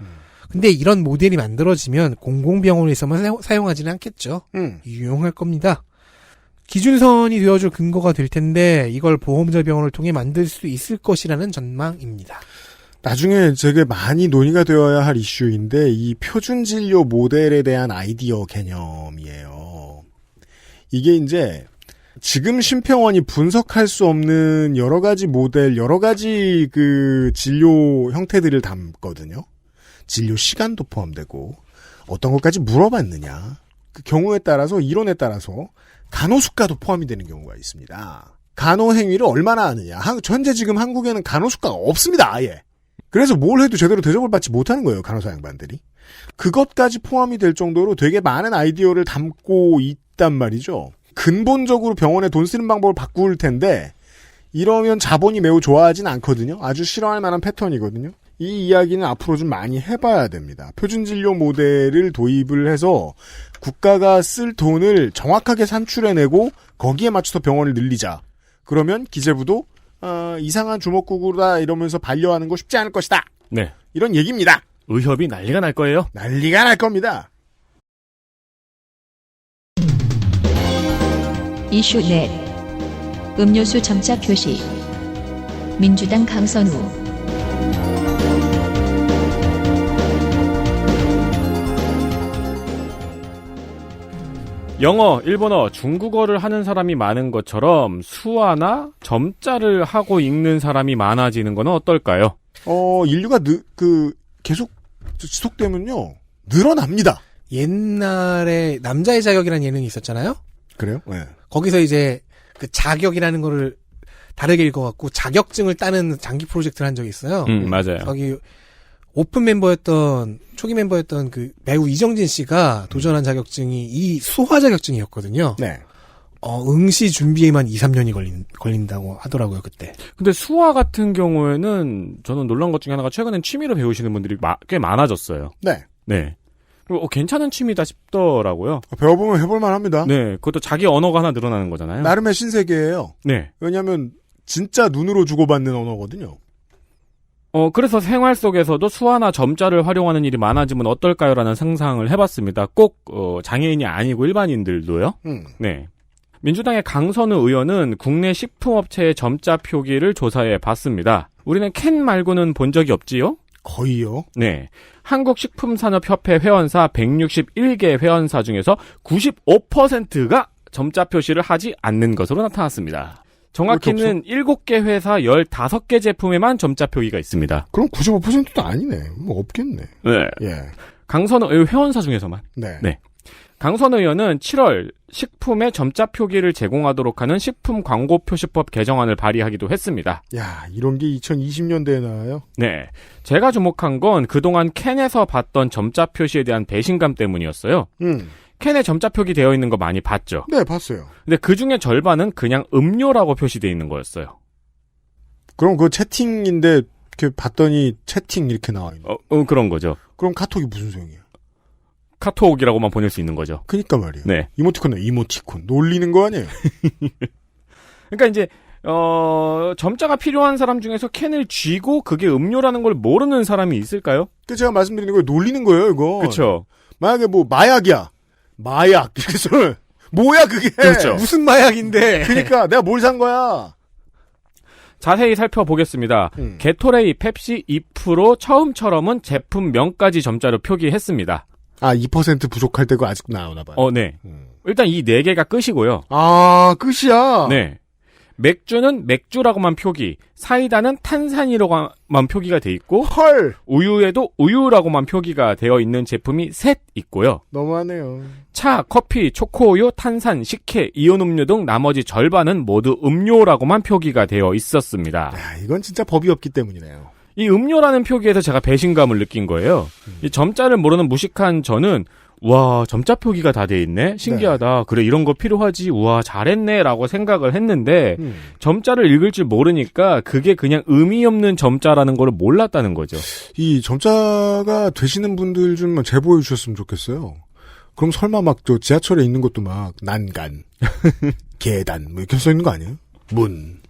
근데 이런 모델이 만들어지면 공공병원에서만 사용하지는 않겠죠. 유용할 겁니다. 기준선이 되어줄 근거가 될 텐데 이걸 보험자 병원을 통해 만들 수 있을 것이라는 전망입니다. 나중에 되게 많이 논의가 되어야 할 이슈인데 이 표준진료 모델에 대한 아이디어 개념이에요. 이게 이제 지금 심평원이 분석할 수 없는 여러 가지 모델, 여러 가지 그 진료 형태들을 담거든요. 진료 시간도 포함되고 어떤 것까지 물어봤느냐. 그 경우에 따라서 이론에 따라서 간호수가도 포함이 되는 경우가 있습니다. 간호행위를 얼마나 하느냐. 현재 지금 한국에는 간호수가가 없습니다. 아예. 그래서 뭘 해도 제대로 대접을 받지 못하는 거예요. 간호사 양반들이. 그것까지 포함이 될 정도로 되게 많은 아이디어를 담고 있단 말이죠. 근본적으로 병원에 돈 쓰는 방법을 바꿀 텐데 이러면 자본이 매우 좋아하진 않거든요. 아주 싫어할 만한 패턴이거든요. 이 이야기는 앞으로 좀 많이 해봐야 됩니다. 표준진료 모델을 도입을 해서 국가가 쓸 돈을 정확하게 산출해내고 거기에 맞춰서 병원을 늘리자. 그러면 기재부도 이상한 주먹구구다 이러면서 반려하는 거 쉽지 않을 것이다. 네. 이런 얘기입니다. 의협이 난리가 날 거예요. 난리가 날 겁니다. 이슈 넷. 음료수 점자 표시. 민주당 강선우. 영어, 일본어, 중국어를 하는 사람이 많은 것처럼 수화나 점자를 하고 읽는 사람이 많아지는 건 어떨까요? 인류가 계속 지속되면요. 늘어납니다. 옛날에 남자의 자격이라는 예능이 있었잖아요. 그래요? 네. 거기서 이제 그 자격이라는 거를 다르게 읽어갖고 자격증을 따는 장기 프로젝트를 한 적이 있어요. 맞아요. 거기 오픈 멤버였던 초기 멤버였던 그 배우 이정진 씨가 도전한 자격증이 이 수화 자격증이었거든요. 네. 응시 준비에만 2-3년이 걸린다고 하더라고요, 그때. 근데 수화 같은 경우에는 저는 놀란 것 중에 하나가 최근엔 취미로 배우시는 분들이 꽤 많아졌어요. 네. 네. 그리고 괜찮은 취미다 싶더라고요. 배워보면 해볼만 합니다. 네. 그것도 자기 언어가 하나 늘어나는 거잖아요. 나름의 신세계예요. 네. 왜냐하면 진짜 눈으로 주고받는 언어거든요. 그래서 생활 속에서도 수화나 점자를 활용하는 일이 많아지면 어떨까요라는 상상을 해봤습니다. 꼭 장애인이 아니고 일반인들도요. 네. 민주당의 강선우 의원은 국내 식품업체의 점자 표기를 조사해 봤습니다. 우리는 캔 말고는 본 적이 없지요? 거의요. 네. 한국식품산업협회 회원사 161개 회원사 중에서 95%가 점자 표시를 하지 않는 것으로 나타났습니다. 정확히는 7개 회사 15개 제품에만 점자 표기가 있습니다. 그럼 95%도 아니네. 뭐 없겠네. 네. 예. 강선우 의원 회원사 중에서만. 네. 네. 강선우 의원은 7월 식품에 점자 표기를 제공하도록 하는 식품광고표시법 개정안을 발의하기도 했습니다. 야, 이런 게 2020년대에 나와요? 네. 제가 주목한 건 그동안 캔에서 봤던 점자 표시에 대한 배신감 때문이었어요. 캔에 점자 표기 되어 있는 거 많이 봤죠? 네, 봤어요. 근데 그 중에 절반은 그냥 음료라고 표시되어 있는 거였어요. 그럼 그 채팅인데 이렇게 봤더니 채팅 이렇게 나와 있는. 그런 거죠. 그럼 카톡이 무슨 소용이에요? 카톡이라고만 보낼 수 있는 거죠. 그니까 말이에요. 네. 이모티콘. 놀리는 거 아니에요? 그러니까 이제 점자가 필요한 사람 중에서 캔을 쥐고 그게 음료라는 걸 모르는 사람이 있을까요? 그 제가 말씀드리는 거예요. 놀리는 거예요, 이거. 그렇죠. 만약에 뭐 마약이야. 마약. 그래서 뭐야 그게? 그렇죠. 무슨 마약인데? 그러니까 내가 뭘 산 거야? 자세히 살펴보겠습니다. 게토레이, 펩시, 2% 처음처럼은 제품명까지 점자로 표기했습니다. 2% 부족할 때가 아직 나오나 봐요. 네. 일단 이 4개가 끝이고요. 끝이야? 네. 맥주는 맥주라고만 표기, 사이다는 탄산이라고만 표기가 돼 있고, 헐! 우유에도 우유라고만 표기가 되어 있는 제품이 셋 있고요. 너무하네요. 차, 커피, 초코우유, 탄산, 식혜, 이온음료 등 나머지 절반은 모두 음료라고만 표기가 되어 있었습니다. 야, 이건 진짜 법이 없기 때문이네요. 이 음료라는 표기에서 제가 배신감을 느낀 거예요. 이 점자를 모르는 무식한 저는 와, 점자 표기가 다 돼 있네? 신기하다. 네. 그래, 이런 거 필요하지. 우와, 잘했네. 라고 생각을 했는데, 점자를 읽을 줄 모르니까 그게 그냥 의미 없는 점자라는 걸 몰랐다는 거죠. 이 점자가 되시는 분들 좀 제보해 주셨으면 좋겠어요. 그럼 설마 막 저 지하철에 있는 것도 막 난간, 계단, 뭐 이렇게 써 있는 거 아니에요? 문.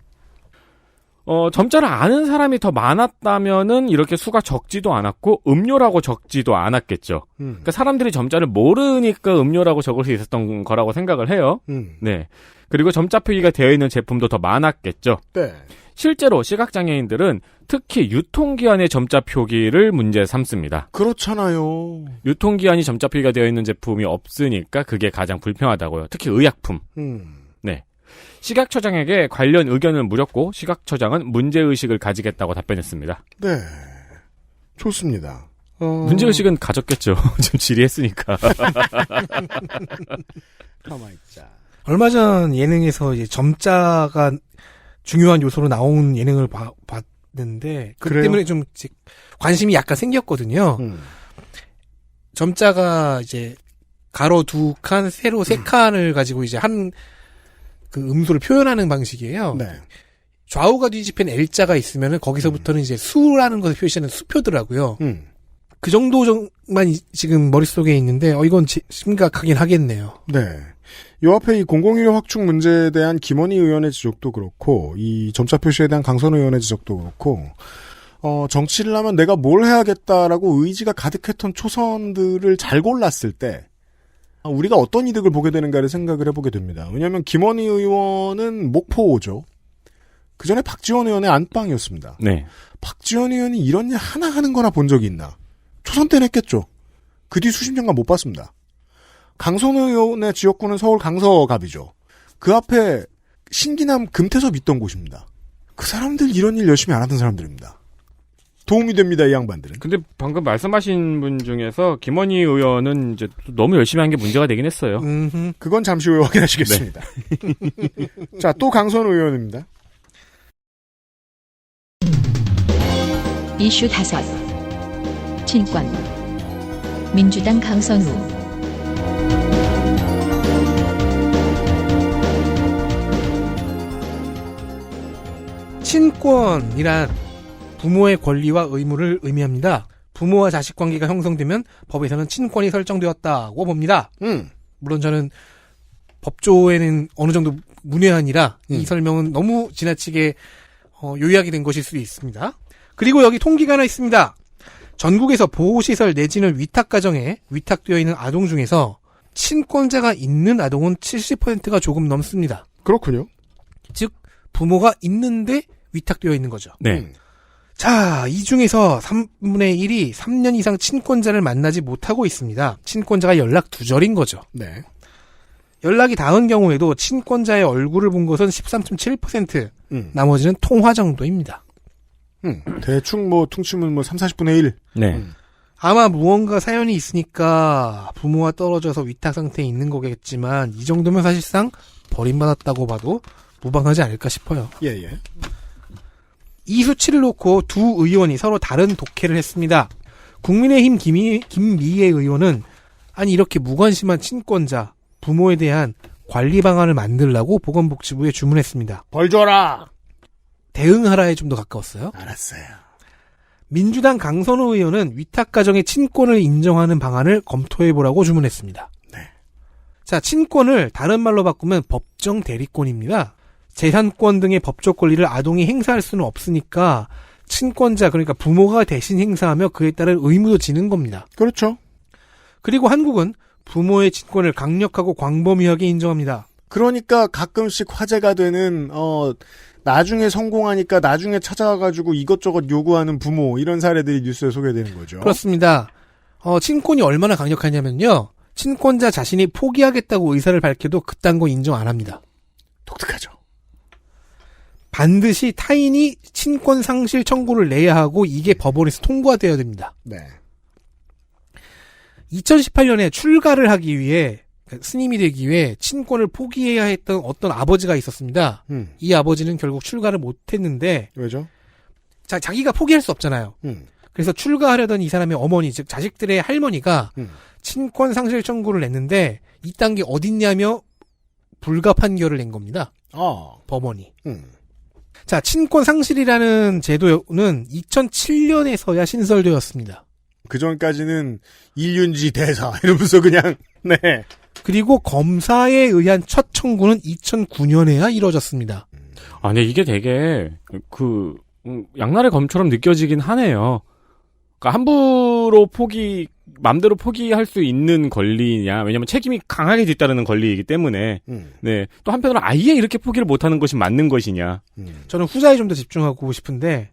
점자를 아는 사람이 더 많았다면은 이렇게 수가 적지도 않았고 음료라고 적지도 않았겠죠. 그러니까 사람들이 점자를 모르니까 음료라고 적을 수 있었던 거라고 생각을 해요. 네. 그리고 점자 표기가 되어 있는 제품도 더 많았겠죠. 네. 실제로 시각장애인들은 특히 유통기한의 점자 표기를 문제 삼습니다. 그렇잖아요. 유통기한이 점자 표기가 되어 있는 제품이 없으니까 그게 가장 불편하다고요. 특히 의약품. 네. 시각처장에게 관련 의견을 물었고 시각처장은 문제의식을 가지겠다고 답변했습니다. 네. 좋습니다. 문제의식은 가졌겠죠. 좀 지리했으니까. 가만히 있자. 얼마 전 예능에서 이제 점자가 중요한 요소로 나온 예능을 봤는데 그 그래요? 때문에 좀 관심이 약간 생겼거든요. 점자가 이제 가로 2칸, 세로 3칸을 가지고 이제 그 음소를 표현하는 방식이에요. 네. 좌우가 뒤집힌 L자가 있으면은 거기서부터는 이제 수라는 것을 표시하는 수표더라고요. 그 정도만 지금 머릿속에 있는데, 이건 심각하긴 하겠네요. 네. 요 앞에 이 공공의료 확충 문제에 대한 김원희 의원의 지적도 그렇고, 이 점자 표시에 대한 강선 의원의 지적도 그렇고, 정치를 하면 내가 뭘 해야겠다라고 의지가 가득했던 초선들을 잘 골랐을 때, 우리가 어떤 이득을 보게 되는가를 생각을 해보게 됩니다. 왜냐하면 김원희 의원은 목포죠. 그 전에 박지원 의원의 안방이었습니다. 네. 박지원 의원이 이런 일 하나 하는 거나 본 적이 있나? 초선 때는 했겠죠. 그 뒤 수십 년간 못 봤습니다. 강선우 의원의 지역구는 서울 강서갑이죠. 그 앞에 신기남 금태섭 있던 곳입니다. 그 사람들 이런 일 열심히 안 하던 사람들입니다. 도움이 됩니다, 이 양반들은. 근데 방금 말씀하신 분 중에서 김원희 의원은 이제 너무 열심히 한 게 문제가 되긴 했어요. 그건 잠시 후에 확인하시겠습니다. 자, 또 강선우 의원입니다. 이슈 5. 친권. 민주당 강선우. 친권이란 부모의 권리와 의무를 의미합니다. 부모와 자식 관계가 형성되면 법에서는 친권이 설정되었다고 봅니다. 물론 저는 법조에는 어느 정도 문외한이라 이 설명은 너무 지나치게 요약이 된 것일 수도 있습니다. 그리고 여기 통계가 하나 있습니다. 전국에서 보호시설 내지는 위탁가정에 위탁되어 있는 아동 중에서 친권자가 있는 아동은 70%가 조금 넘습니다. 그렇군요. 즉 부모가 있는데 위탁되어 있는 거죠. 네. 자, 이 중에서 3분의 1이 3년 이상 친권자를 만나지 못하고 있습니다. 친권자가 연락 두절인 거죠. 네. 연락이 닿은 경우에도 친권자의 얼굴을 본 것은 13.7%, 나머지는 통화 정도입니다. 대충 퉁치면 3, 40분의 1. 네. 아마 무언가 사연이 있으니까 부모와 떨어져서 위탁 상태에 있는 거겠지만 이 정도면 사실상 버림받았다고 봐도 무방하지 않을까 싶어요. 예. 이 수치를 놓고 두 의원이 서로 다른 독해를 했습니다. 국민의힘 김미애 의원은 아니 이렇게 무관심한 친권자, 부모에 대한 관리 방안을 만들라고 보건복지부에 주문했습니다. 벌 줘라! 대응하라에 좀 더 가까웠어요. 알았어요. 민주당 강선우 의원은 위탁가정의 친권을 인정하는 방안을 검토해보라고 주문했습니다. 네. 자, 친권을 다른 말로 바꾸면 법정 대리권입니다. 재산권 등의 법적 권리를 아동이 행사할 수는 없으니까 친권자, 그러니까 부모가 대신 행사하며 그에 따른 의무도 지는 겁니다. 그렇죠. 그리고 한국은 부모의 친권을 강력하고 광범위하게 인정합니다. 그러니까 가끔씩 화제가 되는 나중에 성공하니까 나중에 찾아와가지고 이것저것 요구하는 부모 이런 사례들이 뉴스에 소개되는 거죠. 그렇습니다. 친권이 얼마나 강력하냐면요. 친권자 자신이 포기하겠다고 의사를 밝혀도 그딴 거 인정 안 합니다. 독특하죠. 반드시 타인이 친권 상실 청구를 내야 하고 이게 법원에서 통과되어야 됩니다. 네. 2018년에 출가를 하기 위해 스님이 되기 위해 친권을 포기해야 했던 어떤 아버지가 있었습니다. 이 아버지는 결국 출가를 못했는데 왜죠? 자기가 포기할 수 없잖아요. 그래서 출가하려던 이 사람의 어머니, 즉 자식들의 할머니가 친권 상실 청구를 냈는데 이딴 게 어딨냐며 불가 판결을 낸 겁니다. 법원이. 자, 친권 상실이라는 제도는 2007년에서야 신설되었습니다. 그 전까지는 일륜지 대사 이러면서 그냥 네. 그리고 검사에 의한 첫 청구는 2009년에야 이루어졌습니다. 근데 이게 되게 양날의 검처럼 느껴지긴 하네요. 그러니까 함부로 맘대로 포기할 수 있는 권리냐? 왜냐면 책임이 강하게 뒤따르는 권리이기 때문에. 네. 또 한편으로 아예 이렇게 포기를 못하는 것이 맞는 것이냐? 저는 후자에 좀 더 집중하고 싶은데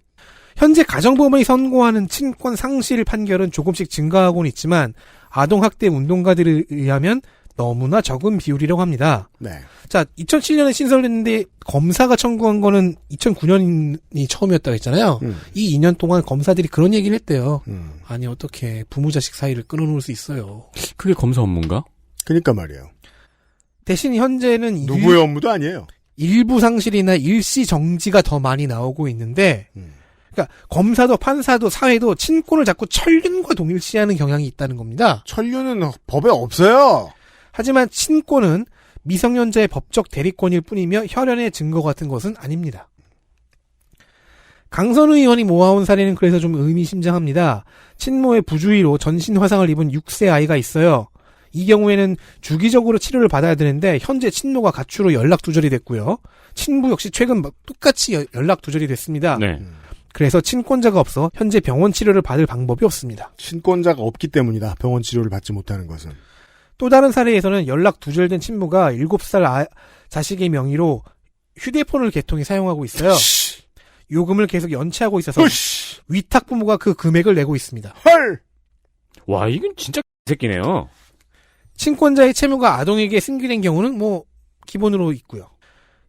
현재 가정법원이 선고하는 친권 상실 판결은 조금씩 증가하고는 있지만 아동학대 운동가들에 의하면 너무나 적은 비율이라고 합니다. 네. 자, 2007년에 신설됐는데 검사가 청구한 거는 2009년이 처음이었다고 했잖아요. 이 2년 동안 검사들이 그런 얘기를 했대요. 아니 어떻게 부모 자식 사이를 끊어놓을 수 있어요. 그게 검사 업무인가? 그러니까 말이에요. 대신 현재는 누구의 업무도 아니에요. 일부 상실이나 일시 정지가 더 많이 나오고 있는데 그러니까 검사도 판사도 사회도 친권을 자꾸 천륜과 동일시하는 경향이 있다는 겁니다. 천륜은 법에 없어요. 하지만 친권은 미성년자의 법적 대리권일 뿐이며 혈연의 증거 같은 것은 아닙니다. 강선우 의원이 모아온 사례는 그래서 좀 의미심장합니다. 친모의 부주의로 전신 화상을 입은 6세 아이가 있어요. 이 경우에는 주기적으로 치료를 받아야 되는데 현재 친모가 가출로 연락 두절이 됐고요. 친부 역시 최근 똑같이 연락 두절이 됐습니다. 네. 그래서 친권자가 없어 현재 병원 치료를 받을 방법이 없습니다. 친권자가 없기 때문이다. 병원 치료를 받지 못하는 것은. 또 다른 사례에서는 연락 두절된 친부가 7살 자식의 명의로 휴대폰을 개통해 사용하고 있어요. 요금을 계속 연체하고 있어서 위탁 부모가 그 금액을 내고 있습니다. 헐! 와, 이건 진짜 새끼네요. 친권자의 채무가 아동에게 승계된 경우는 기본으로 있고요.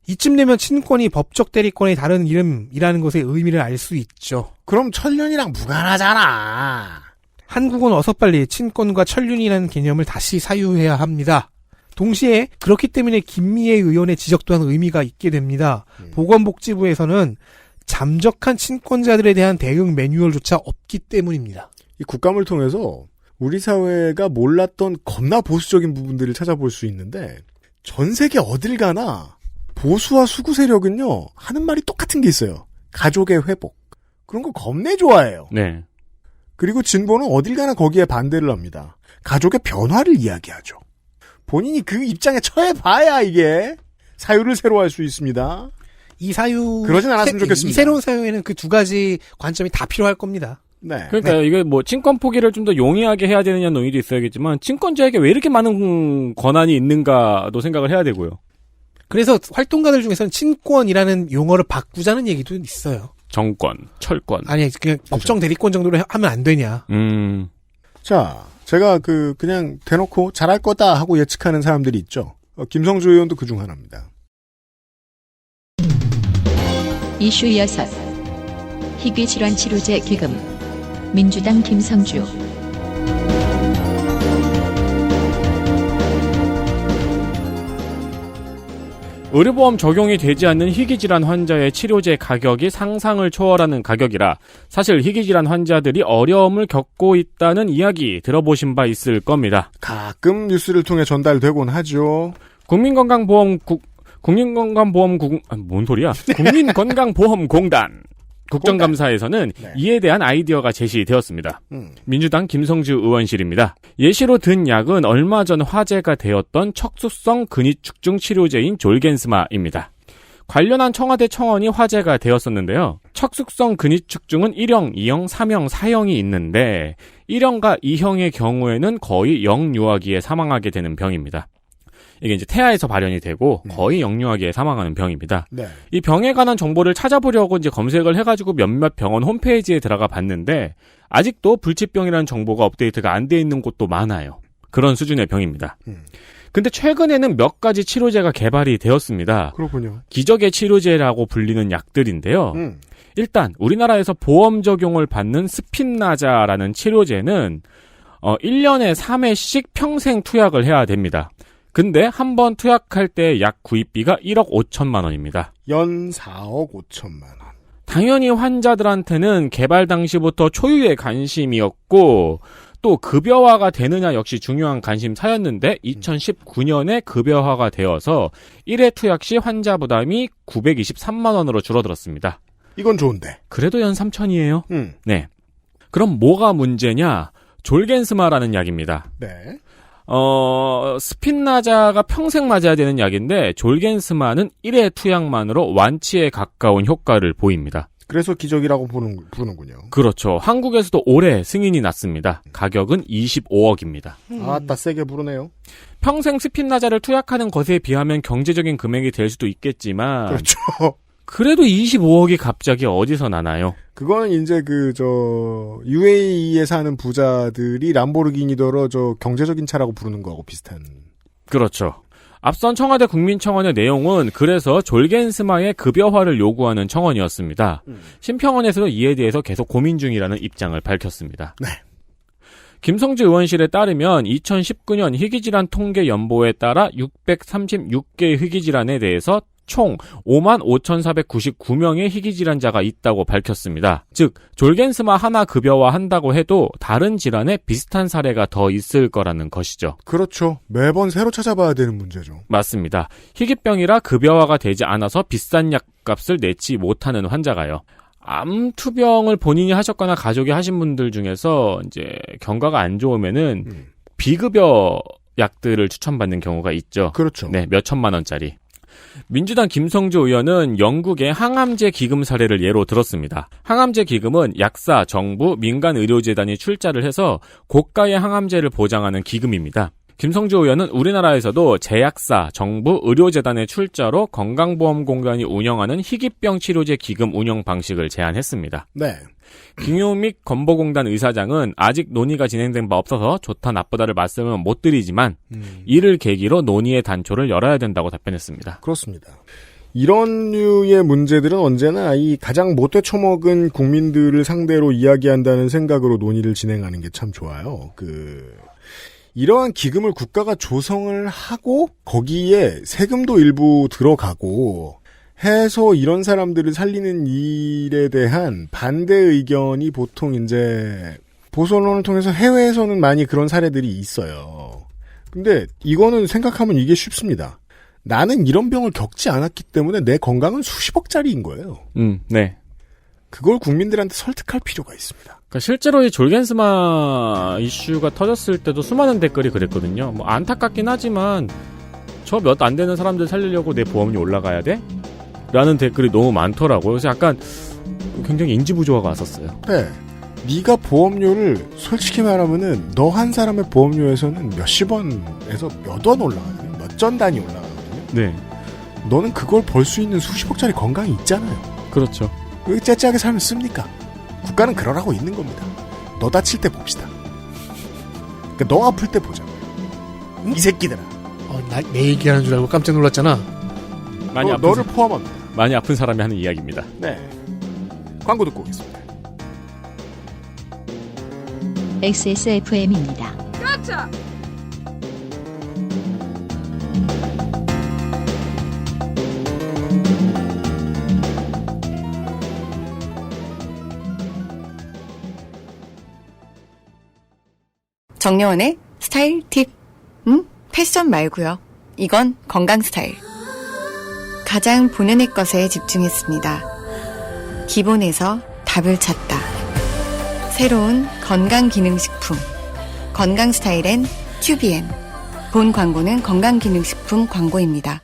이쯤 되면 친권이 법적 대리권의 다른 이름이라는 것의 의미를 알 수 있죠. 그럼 천륜이랑 무관하잖아. 한국은 어서 빨리 친권과 천륜이라는 개념을 다시 사유해야 합니다. 동시에 그렇기 때문에 김미애 의원의 지적 또한 의미가 있게 됩니다. 보건복지부에서는 잠적한 친권자들에 대한 대응 매뉴얼조차 없기 때문입니다. 이 국감을 통해서 우리 사회가 몰랐던 겁나 보수적인 부분들을 찾아볼 수 있는데 전 세계 어딜 가나 보수와 수구 세력은요 하는 말이 똑같은 게 있어요. 가족의 회복. 그런 거 겁내 좋아해요. 네. 그리고 진보는 어딜 가나 거기에 반대를 합니다. 가족의 변화를 이야기하죠. 본인이 그 입장에 처해봐야 이게 사유를 새로 할 수 있습니다. 이 사유 그러진 않았으면 좋겠습니다. 이 새로운 사유에는 그 두 가지 관점이 다 필요할 겁니다. 네. 그러니까 이게 친권 포기를 좀 더 용이하게 해야 되느냐는 논의도 있어야겠지만 친권자에게 왜 이렇게 많은 권한이 있는가도 생각을 해야 되고요. 그래서 활동가들 중에서는 친권이라는 용어를 바꾸자는 얘기도 있어요. 정권, 철권. 아니, 그냥 법정 대리권 정도로 하면 안 되냐. 자, 제가 그냥 대놓고 잘할 거다 하고 예측하는 사람들이 있죠. 김성주 의원도 그중 하나입니다. 이슈 6. 희귀질환 치료제 기금. 민주당 김성주. 의료보험 적용이 되지 않는 희귀질환 환자의 치료제 가격이 상상을 초월하는 가격이라 사실 희귀질환 환자들이 어려움을 겪고 있다는 이야기 들어보신 바 있을 겁니다. 가끔 뉴스를 통해 전달되곤 하죠. 국민건강보험공단 국정감사에서는 네. 이에 대한 아이디어가 제시되었습니다. 민주당 김성주 의원실입니다. 예시로 든 약은 얼마 전 화제가 되었던 척수성 근위축중 치료제인 졸겐스마입니다. 관련한 청와대 청원이 화제가 되었었는데요. 척수성 근위축중은 1형, 2형, 3형, 4형이 있는데 1형과 2형의 경우에는 거의 영유아기에 사망하게 되는 병입니다. 이게 이제 태아에서 발현이 되고 거의 영유아기에 사망하는 병입니다. 네. 이 병에 관한 정보를 찾아보려고 이제 검색을 해가지고 몇몇 병원 홈페이지에 들어가 봤는데 아직도 불치병이라는 정보가 업데이트가 안 돼 있는 곳도 많아요. 그런 수준의 병입니다. 근데 최근에는 몇 가지 치료제가 개발이 되었습니다. 그렇군요. 기적의 치료제라고 불리는 약들인데요. 일단 우리나라에서 보험 적용을 받는 스핀나자라는 치료제는 1년에 3회씩 평생 투약을 해야 됩니다. 근데 한 번 투약할 때 약 구입비가 1억 5천만 원입니다. 연 4억 5천만 원. 당연히 환자들한테는 개발 당시부터 초유의 관심이었고 또 급여화가 되느냐 역시 중요한 관심사였는데 2019년에 급여화가 되어서 1회 투약 시 환자 부담이 923만 원으로 줄어들었습니다. 이건 좋은데. 그래도 연 3천이에요. 네. 그럼 뭐가 문제냐? 졸겐스마라는 약입니다. 네. 스핀나자가 평생 맞아야 되는 약인데 졸겐스마는 1회 투약만으로 완치에 가까운 효과를 보입니다. 그래서 기적이라고 부르는군요. 그렇죠. 한국에서도 올해 승인이 났습니다. 가격은 25억입니다. 아따 세게 부르네요. 평생 스핀나자를 투약하는 것에 비하면 경제적인 금액이 될 수도 있겠지만 그렇죠. 그래도 25억이 갑자기 어디서 나나요? 그거는 이제 UAE에 사는 부자들이 람보르기니더러 경제적인 차라고 부르는 거하고 비슷한. 그렇죠. 앞선 청와대 국민청원의 내용은 그래서 졸겐스마의 급여화를 요구하는 청원이었습니다. 심평원에서도 이에 대해서 계속 고민 중이라는 입장을 밝혔습니다. 네. 김성주 의원실에 따르면 2019년 희귀질환 통계 연보에 따라 636개의 희귀질환에 대해서 총 55,499명의 희귀질환자가 있다고 밝혔습니다. 즉 졸겐스마 하나 급여화한다고 해도 다른 질환에 비슷한 사례가 더 있을 거라는 것이죠. 그렇죠. 매번 새로 찾아봐야 되는 문제죠. 맞습니다. 희귀병이라 급여화가 되지 않아서 비싼 약값을 내지 못하는 환자가요. 암투병을 본인이 하셨거나 가족이 하신 분들 중에서 이제 경과가 안 좋으면은 비급여 약들을 추천받는 경우가 있죠. 그렇죠. 네, 몇 천만 원짜리. 민주당 김성주 의원은 영국의 항암제 기금 사례를 예로 들었습니다. 항암제 기금은 약사, 정부, 민간의료재단이 출자를 해서 고가의 항암제를 보장하는 기금입니다. 김성주 의원은 우리나라에서도 제약사, 정부, 의료재단의 출자로 건강보험공단이 운영하는 희귀병 치료제 기금 운영 방식을 제안했습니다. 네. 김효믹 건보공단 의사장은 아직 논의가 진행된 바 없어서 좋다 나쁘다를 말씀은 못 드리지만 이를 계기로 논의의 단초를 열어야 된다고 답변했습니다. 그렇습니다. 이런 류의 문제들은 언제나 이 가장 못돼 처먹은 국민들을 상대로 이야기한다는 생각으로 논의를 진행하는 게 참 좋아요. 이러한 기금을 국가가 조성을 하고 거기에 세금도 일부 들어가고 해서 이런 사람들을 살리는 일에 대한 반대 의견이 보통 이제 보수 언론을 통해서 해외에서는 많이 그런 사례들이 있어요. 근데 이거는 생각하면 이게 쉽습니다. 나는 이런 병을 겪지 않았기 때문에 내 건강은 수십억짜리인 거예요. 네. 그걸 국민들한테 설득할 필요가 있습니다. 그러니까 실제로 이 졸겐스마 이슈가 터졌을 때도 수많은 댓글이 그랬거든요. 뭐 안타깝긴 하지만 저 몇 안 되는 사람들 살리려고 내 보험료 올라가야 돼? 라는 댓글이 너무 많더라고요. 그래서 약간 굉장히 인지 부조화가 왔었어요. 네. 네가 보험료를 솔직히 말하면은 너 한 사람의 보험료에서는 몇십 원에서 몇 원 올라가거든요. 몇 전 단위 올라가거든요. 네. 너는 그걸 벌 수 있는 수십억짜리 건강이 있잖아요. 그렇죠. 왜 째째하게 살면 씁니까? 국가는 그러라고 있는 겁니다. 너 다칠 때 봅시다. 그러니까 너 아플 때 보자. 이 새끼들아. 내 얘기하는 줄 알고 깜짝 놀랐잖아. 너를 포함합니다. 많이 아픈 사람이 하는 이야기입니다. 네. 광고 듣고 오겠습니다. XSFM입니다. 정려원의 스타일 팁. 패션 말고요. 이건 건강 스타일. 가장 본연의 것에 집중했습니다. 기본에서 답을 찾다. 새로운 건강기능식품. 건강 스타일엔 튜비엔. 본 광고는 건강기능식품 광고입니다.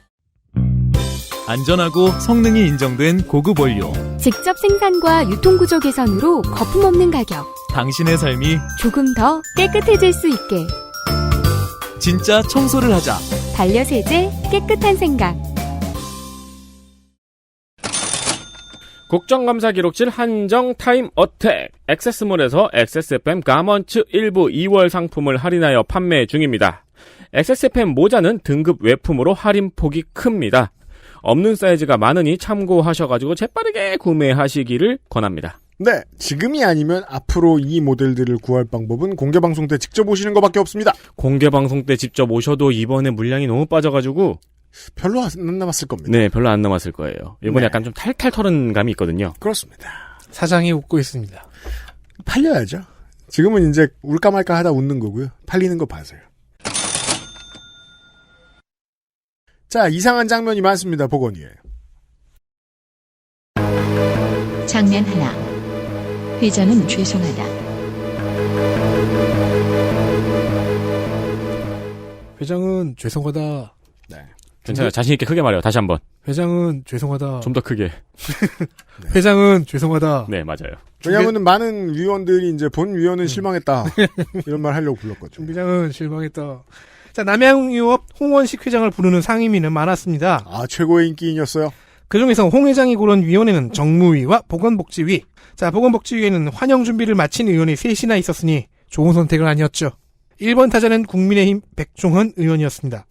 안전하고 성능이 인정된 고급 원료. 직접 생산과 유통구조 개선으로 거품 없는 가격. 당신의 삶이 조금 더 깨끗해질 수 있게. 진짜 청소를 하자. 반려세제 깨끗한 생각. 국정감사 기록실 한정 타임 어택. 액세스몰에서 XSFM 가먼츠 일부 2월 상품을 할인하여 판매 중입니다. XSFM 모자는 등급 외품으로 할인폭이 큽니다. 없는 사이즈가 많으니 참고하셔가지고 재빠르게 구매하시기를 권합니다. 네, 지금이 아니면 앞으로 이 모델들을 구할 방법은 공개방송 때 직접 오시는 것밖에 없습니다. 공개방송 때 직접 오셔도 이번에 물량이 너무 빠져가지고 별로 안 남았을 겁니다. 네, 별로 안 남았을 거예요. 이번에 네. 약간 좀 탈탈 털은 감이 있거든요. 그렇습니다. 사장이 웃고 있습니다. 팔려야죠. 지금은 이제 울까 말까 하다 웃는 거고요. 팔리는 거 봐서요. 자, 이상한 장면이 많습니다. 보건위에. 장면 하나. 회장은 죄송하다. 회장은 죄송하다. 네. 괜찮아요. 자신있게 크게 말해요. 다시 한번. 회장은 죄송하다. 좀 더 크게. 회장은 죄송하다. 네, 맞아요. 왜냐하면 많은 위원들이 이제 본 위원은 실망했다. 이런 말 하려고 불렀거든요. 회장은 실망했다. 자, 남양유업 홍원식 회장을 부르는 상임위는 많았습니다. 아, 최고의 인기인이었어요. 그중에서 홍 회장이 고른 위원회는 정무위와 보건복지위. 자, 보건복지위에는 환영 준비를 마친 의원이 셋이나 있었으니 좋은 선택은 아니었죠. 1번 타자는 국민의힘 백종원 의원이었습니다.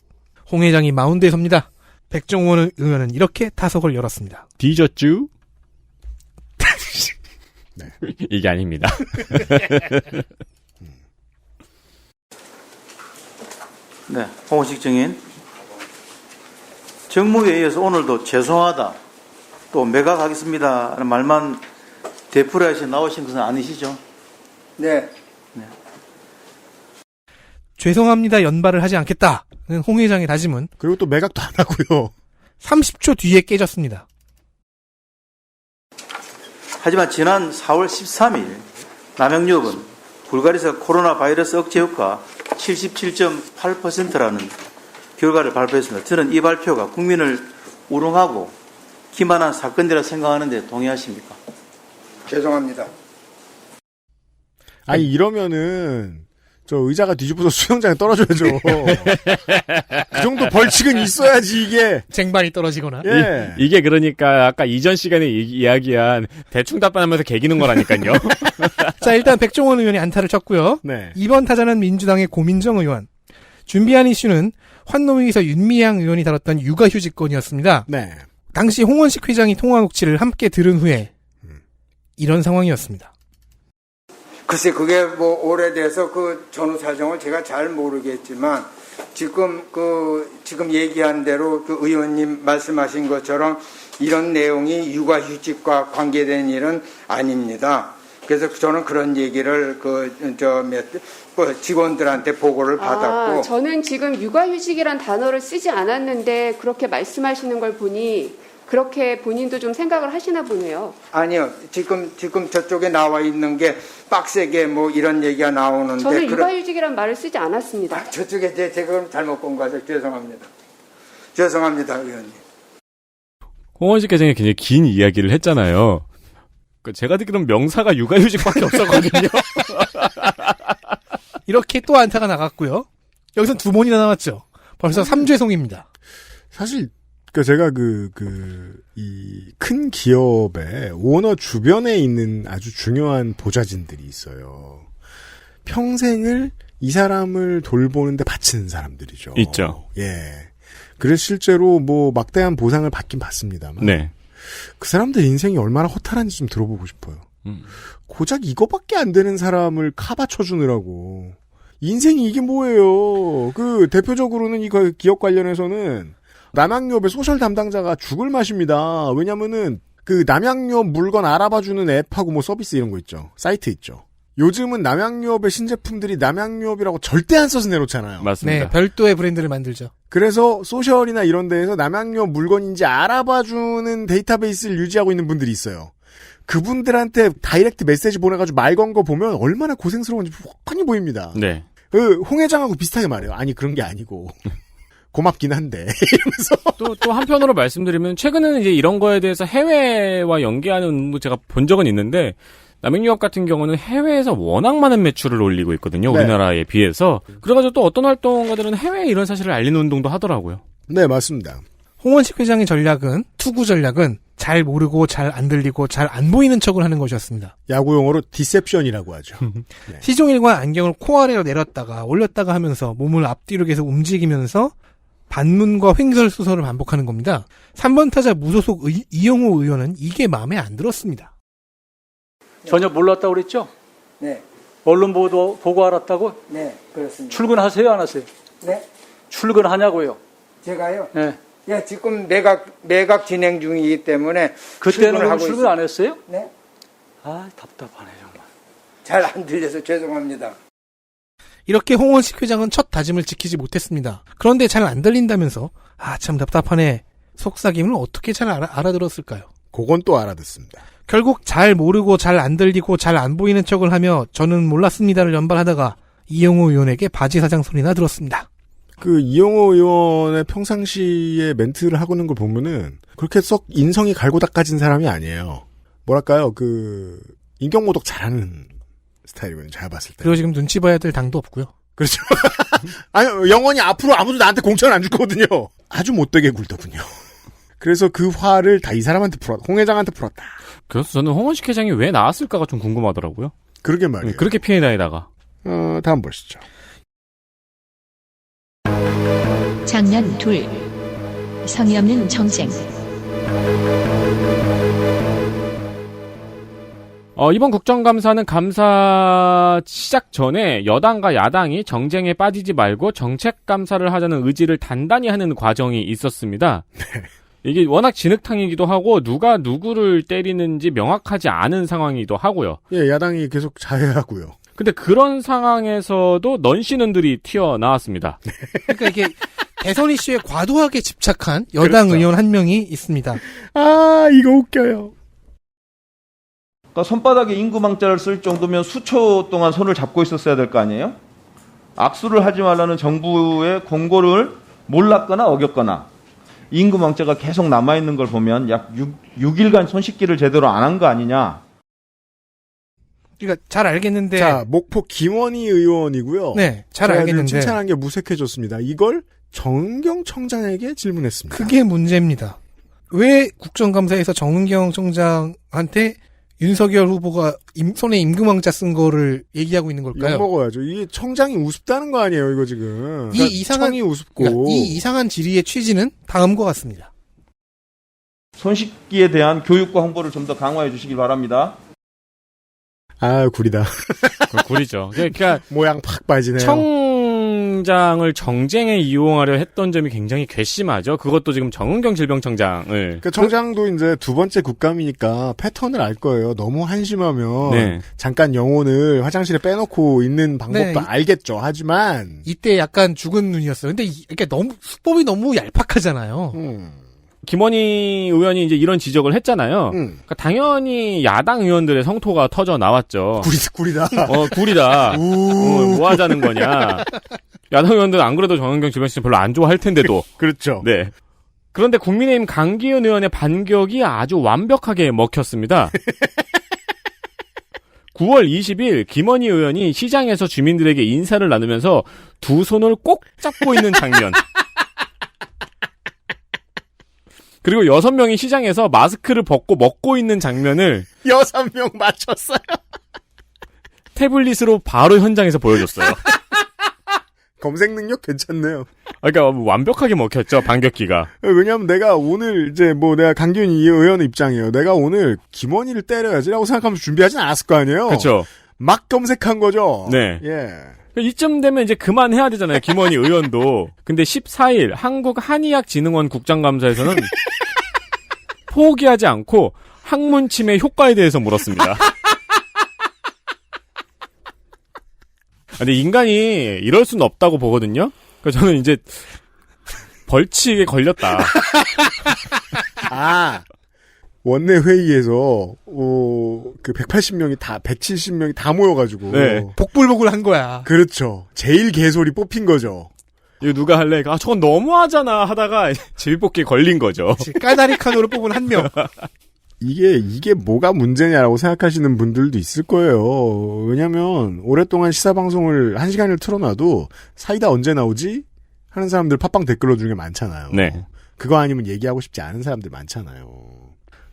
홍 회장이 마운드에 섭니다. 백종원 의원은 이렇게 타석을 열었습니다. 뒤졌쥬? 네. 이게 아닙니다. 네, 홍원식 증인. 정무위에 의해서 오늘도 죄송하다, 또 매각하겠습니다 하는 말만 되풀이해서 나오신 것은 아니시죠? 네. 죄송합니다 연발을 하지 않겠다는 홍 회장의 다짐은 그리고 또 매각도 안 하고요. 30초 뒤에 깨졌습니다. 하지만 지난 4월 13일 남양유업은 불가리아에서 코로나 바이러스 억제 효과 77.8%라는 결과를 발표했습니다. 저는 이 발표가 국민을 우롱하고 기만한 사건이라 생각하는데 동의하십니까? 죄송합니다. 아니, 이러면은 저 의자가 뒤집어서 수영장에 떨어져야죠. 그 정도 벌칙은 있어야지 이게. 쟁반이 떨어지거나. 예. 이게 그러니까 아까 이전 시간에 이야기한 대충 답변하면서 개기는 거라니까요. 자, 일단 백종원 의원이 안타를 쳤고요. 네. 2번 타자는 민주당의 고민정 의원. 준비한 이슈는 환노위에서 윤미향 의원이 다뤘던 육아휴직건이었습니다. 네. 당시 홍원식 회장이 통화 녹취를 함께 들은 후에 이런 상황이었습니다. 글쎄 그게 뭐 오래돼서 그 전후 사정을 제가 잘 모르겠지만 지금 얘기한 대로 그 의원님 말씀하신 것처럼 이런 내용이 육아휴직과 관계된 일은 아닙니다. 그래서 저는 그런 얘기를 직원들한테 보고를 받았고. 저는 지금 육아휴직이란 단어를 쓰지 않았는데 그렇게 말씀하시는 걸 보니 그렇게 본인도 좀 생각을 하시나 보네요. 아니요. 지금 저쪽에 나와 있는 게 빡세게 뭐 이런 얘기가 나오는데. 저는 육아휴직이란 말을 쓰지 않았습니다. 저쪽에 제가 잘못 본 거 같아서 죄송합니다. 죄송합니다, 의원님. 홍원식 회장이 굉장히 긴 이야기를 했잖아요. 제가 듣기로는 명사가 육아휴직밖에 없었거든요. 이렇게 또 안타가 나갔고요. 여기서 2번이나 나왔죠. 벌써 3죄송입니다. 사실 제가 이 큰 기업의 오너 주변에 있는 아주 중요한 보좌진들이 있어요. 평생을 이 사람을 돌보는데 바치는 사람들이죠. 있죠. 예. 그래서 실제로 뭐 막대한 보상을 받긴 받습니다만. 네. 그 사람들 인생이 얼마나 허탈한지 좀 들어보고 싶어요. 고작 이거밖에 안 되는 사람을 카바쳐주느라고. 인생이 이게 뭐예요. 대표적으로는 이 기업 관련해서는 남양유업의 소셜 담당자가 죽을 맛입니다. 왜냐면은 남양유업 물건 알아봐주는 앱하고 뭐 서비스 이런 거 있죠. 사이트 있죠. 요즘은 남양유업의 신제품들이 남양유업이라고 절대 안 써서 내놓잖아요. 맞습니다. 네, 별도의 브랜드를 만들죠. 그래서 소셜이나 이런 데에서 남양유업 물건인지 알아봐주는 데이터베이스를 유지하고 있는 분들이 있어요. 그분들한테 다이렉트 메시지 보내가지고 말 건 거 보면 얼마나 고생스러운지 훤히 보입니다. 네. 홍 회장하고 비슷하게 말해요. 아니 그런 게 아니고 고맙긴 한데 이러면서 또 한편으로 말씀드리면 최근에는 이제 이런 거에 대해서 해외와 연계하는 제가 본 적은 있는데 남양유업 같은 경우는 해외에서 워낙 많은 매출을 올리고 있거든요. 네. 우리나라에 비해서. 그래가지고 또 어떤 활동가들은 해외에 이런 사실을 알리는 운동도 하더라고요. 네, 맞습니다. 홍원식 회장의 투구 전략은 잘 모르고 잘 안 들리고 잘 안 보이는 척을 하는 것이었습니다. 야구 용어로 디셉션이라고 하죠. 네. 시종일관 안경을 코아래로 내렸다가 올렸다가 하면서 몸을 앞뒤로 계속 움직이면서 반문과 횡설수설을 반복하는 겁니다. 3번 타자 무소속 이영호 의원은 이게 마음에 안 들었습니다. 전혀 몰랐다고 그랬죠? 네. 언론 보고 알았다고? 네, 그렇습니다. 출근하세요, 안 하세요? 네. 출근하냐고요? 제가요? 네. 예, 지금 매각 진행 중이기 때문에 그때는 출근을 하고 출근 안 했어요? 네. 아, 답답하네 정말. 잘 안 들려서 죄송합니다. 이렇게 홍원식 회장은 첫 다짐을 지키지 못했습니다. 그런데 잘 안 들린다면서 참 답답하네. 속삭임을 어떻게 잘 알아들었을까요? 그건 또 알아듣습니다. 결국 잘 모르고 잘 안 들리고 잘 안 보이는 척을 하며 저는 몰랐습니다를 연발하다가 이영호 의원에게 바지 사장 소리나 들었습니다. 이영호 의원의 평상시에 멘트를 하고 있는 걸 보면은 그렇게 썩 인성이 갈고 닦아진 사람이 아니에요. 뭐랄까요, 인격모독 잘하는 스타일이거든요. 잘 봤을 때. 그리고 지금 눈치 봐야 될 당도 없고요. 그렇죠. 아니, 영원히 앞으로 아무도 나한테 공천을 안 줄 거거든요. 아주 못되게 굴더군요. 그래서 그 화를 다 이 사람한테 홍 회장한테 풀었다. 그래서 저는 홍원식 회장이 왜 나왔을까가 좀 궁금하더라고요. 그러게 말이에요. 그렇게 피해 다니다가. 다음 보시죠. 장면 2. 성의 없는 정쟁. 이번 국정감사는 감사 시작 전에 여당과 야당이 정쟁에 빠지지 말고 정책 감사를 하자는 의지를 단단히 하는 과정이 있었습니다. 네. 이게 워낙 진흙탕이기도 하고 누가 누구를 때리는지 명확하지 않은 상황이기도 하고요. 예, 야당이 계속 자해하고요. 근데 그런 상황에서도 넌씨는들이 튀어나왔습니다. 그러니까 이게 대선 이슈에 과도하게 집착한 여당 그렇죠. 의원 한 명이 있습니다. 이거 웃겨요. 그러니까 손바닥에 임구망자를 쓸 정도면 수초 동안 손을 잡고 있었어야 될 거 아니에요? 악수를 하지 말라는 정부의 공고를 몰랐거나 어겼거나 임구망자가 계속 남아있는 걸 보면 약 6일간 손 씻기를 제대로 안 한 거 아니냐. 그러니까 잘 알겠는데. 자, 목포 김원희 의원이고요. 네, 잘 제가 알겠는데. 칭찬한 게 무색해졌습니다. 이걸 정은경 청장에게 질문했습니다. 그게 문제입니다. 왜 국정감사에서 정은경 청장한테 윤석열 후보가 손에 임금왕자 쓴 거를 얘기하고 있는 걸까요? 욕 먹어야죠. 이게 청장이 우습다는 거 아니에요, 이거 지금. 이 그러니까 이상한 청이 우습고. 그러니까 이 이상한 질의의 취지는 다음과 같습니다. 손 씻기에 대한 교육과 홍보를 좀 더 강화해 주시기 바랍니다. 아, 구리다. 구리죠. 그러니까 모양 팍 빠지네요. 청장을 정쟁에 이용하려 했던 점이 굉장히 괘씸하죠. 그것도 지금 정은경 질병청장을. 그러니까 청장도 이제 두 번째 국감이니까 패턴을 알 거예요. 너무 한심하면 네. 잠깐 영혼을 화장실에 빼놓고 있는 방법도 네. 알겠죠. 하지만 이때 약간 죽은 눈이었어요. 근데 이게 너무 수법이 너무 얄팍하잖아요. 김원희 의원이 이제 이런 지적을 했잖아요. 그러니까 당연히 야당 의원들의 성토가 터져 나왔죠. 구리다. 구리다. 뭐 하자는 거냐. 야당 의원들은 안 그래도 정은경 질병청장 별로 안 좋아할 텐데도. 그렇죠. 네. 그런데 국민의힘 강기훈 의원의 반격이 아주 완벽하게 먹혔습니다. 9월 20일 김원희 의원이 시장에서 주민들에게 인사를 나누면서 두 손을 꼭 잡고 있는 장면. 그리고 6명이 시장에서 마스크를 벗고 먹고 있는 장면을 6명 맞췄어요. 태블릿으로 바로 현장에서 보여줬어요. 검색 능력 괜찮네요. 그러니까 완벽하게 먹혔죠, 반격기가. 왜냐하면 내가 오늘 이제 내가 강기훈 의원의 입장이에요. 내가 오늘 김원희를 때려야지라고 생각하면서 준비하진 않았을 거 아니에요. 그렇죠. 막 검색한 거죠. 네. 예. 이쯤 되면 이제 그만해야 되잖아요, 김원희 의원도. 근데 14일 한국한의학진흥원 국정감사에서는 포기하지 않고 항문 침해 효과에 대해서 물었습니다. 근데 인간이 이럴 수는 없다고 보거든요. 그래서 저는 이제 벌칙에 걸렸다. 원내 회의에서 그 180명이 다 170명이 다 모여가지고 네. 복불복을 한 거야. 그렇죠. 제일 개소리 뽑힌 거죠. 이거 누가 할래? 저건 너무하잖아 하다가 제비뽑기에 걸린 거죠. 까다리 칸으로 뽑은 한 명. 이게 뭐가 문제냐라고 생각하시는 분들도 있을 거예요. 왜냐면 오랫동안 시사방송을 1시간을 틀어놔도 사이다 언제 나오지? 하는 사람들 팟빵 댓글로 중에 많잖아요. 네. 그거 아니면 얘기하고 싶지 않은 사람들 많잖아요.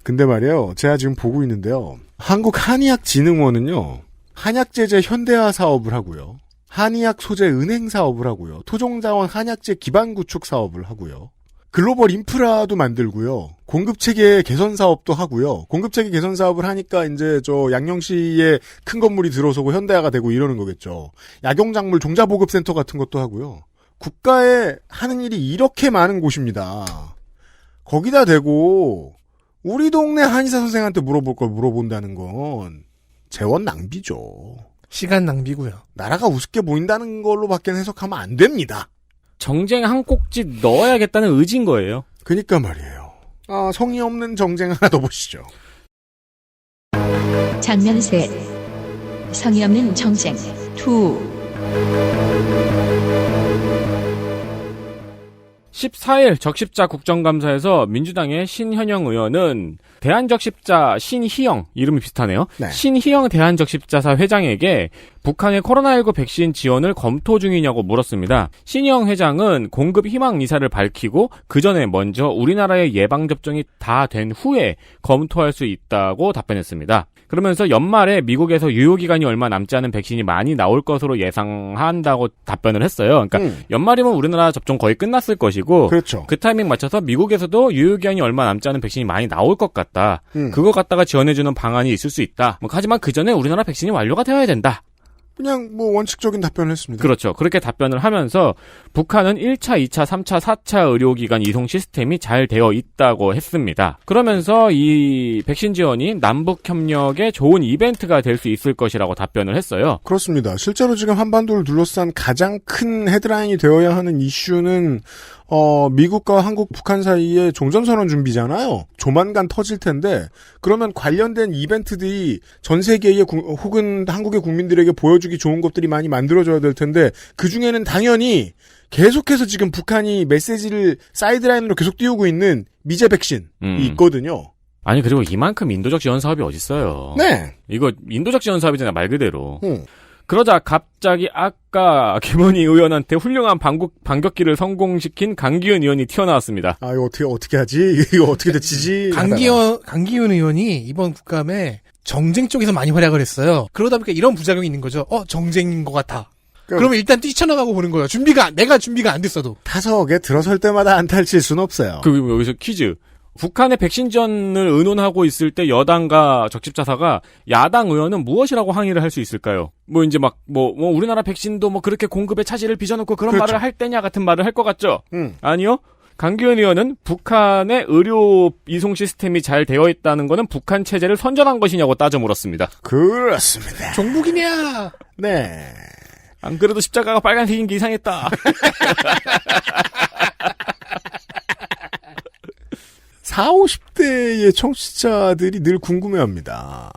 근데 말이에요. 제가 지금 보고 있는데요. 한국한의학진흥원은요. 한약제재 현대화 사업을 하고요. 한의학 소재 은행 사업을 하고요. 토종자원 한약재 기반 구축 사업을 하고요. 글로벌 인프라도 만들고요. 공급체계 개선 사업도 하고요. 공급체계 개선 사업을 하니까 이제 양령시에 큰 건물이 들어서고 현대화가 되고 이러는 거겠죠. 약용작물 종자보급센터 같은 것도 하고요. 국가에 하는 일이 이렇게 많은 곳입니다. 거기다 대고 우리 동네 한의사 선생한테 물어볼 걸 물어본다는 건 재원 낭비죠. 시간 낭비고요. 나라가 우습게 보인다는 걸로밖에 해석하면 안 됩니다. 정쟁 한 꼭지 넣어야겠다는 의지인 거예요. 그러니까 말이에요. 성의 없는 정쟁 하나 더 보시죠. 장면 셋. 성의 없는 정쟁 2. 14일 적십자 국정감사에서 민주당의 신현영 의원은 대한적십자 신희영, 이름이 비슷하네요. 네. 신희영 대한적십자사 회장에게 북한의 코로나19 백신 지원을 검토 중이냐고 물었습니다. 신희영 회장은 공급 희망 이사를 밝히고 그 전에 먼저 우리나라의 예방접종이 다 된 후에 검토할 수 있다고 답변했습니다. 그러면서 연말에 미국에서 유효기간이 얼마 남지 않은 백신이 많이 나올 것으로 예상한다고 답변을 했어요. 그러니까 연말이면 우리나라 접종 거의 끝났을 것이고 그렇죠. 그 타이밍 맞춰서 미국에서도 유효기간이 얼마 남지 않은 백신이 많이 나올 것 같다. 그거 갖다가 지원해주는 방안이 있을 수 있다. 하지만 그 전에 우리나라 백신이 완료가 되어야 된다. 그냥 원칙적인 답변을 했습니다. 그렇죠. 그렇게 답변을 하면서 북한은 1차, 2차, 3차, 4차 의료기관 이송 시스템이 잘 되어 있다고 했습니다. 그러면서 이 백신 지원이 남북협력의 좋은 이벤트가 될 수 있을 것이라고 답변을 했어요. 그렇습니다. 실제로 지금 한반도를 둘러싼 가장 큰 헤드라인이 되어야 하는 이슈는 미국과 한국, 북한 사이의 종전선언 준비잖아요. 조만간 터질 텐데 그러면 관련된 이벤트들이 전 세계의 혹은 한국의 국민들에게 보여주기 좋은 것들이 많이 만들어져야 될 텐데 그중에는 당연히 계속해서 지금 북한이 메시지를 사이드라인으로 계속 띄우고 있는 미제 백신이 있거든요. 아니 그리고 이만큼 인도적 지원 사업이 어딨어요. 네. 이거 인도적 지원 사업이잖아요, 말 그대로. 그러자 갑자기 아까 김은희 의원한테 훌륭한 반격기를 성공시킨 강기훈 의원이 튀어나왔습니다. 아, 이거 어떻게 하지? 이거 어떻게 대치지? 강기훈 의원이 이번 국감에 정쟁 쪽에서 많이 활약을 했어요. 그러다 보니까 이런 부작용이 있는 거죠. 정쟁인 것 같아. 그러면 일단 뛰쳐나가고 보는 거예요. 내가 준비가 안 됐어도. 타석에 들어설 때마다 안 탈칠 수는 없어요. 그리고 여기서 퀴즈. 북한의 백신 지원을 의논하고 있을 때 여당과 적집자사가 야당 의원은 무엇이라고 항의를 할 수 있을까요? 뭐 이제 우리나라 백신도 뭐 그렇게 공급에 차질을 빚어놓고 그런 그렇죠. 말을 할 때냐 같은 말을 할 것 같죠? 아니요. 강기훈 의원은 북한의 의료 이송 시스템이 잘 되어 있다는 거는 북한 체제를 선전한 것이냐고 따져 물었습니다. 그렇습니다. 종북이냐? 네. 안 그래도 십자가가 빨간색인 게 이상했다. 40, 50대의 청취자들이 늘 궁금해합니다.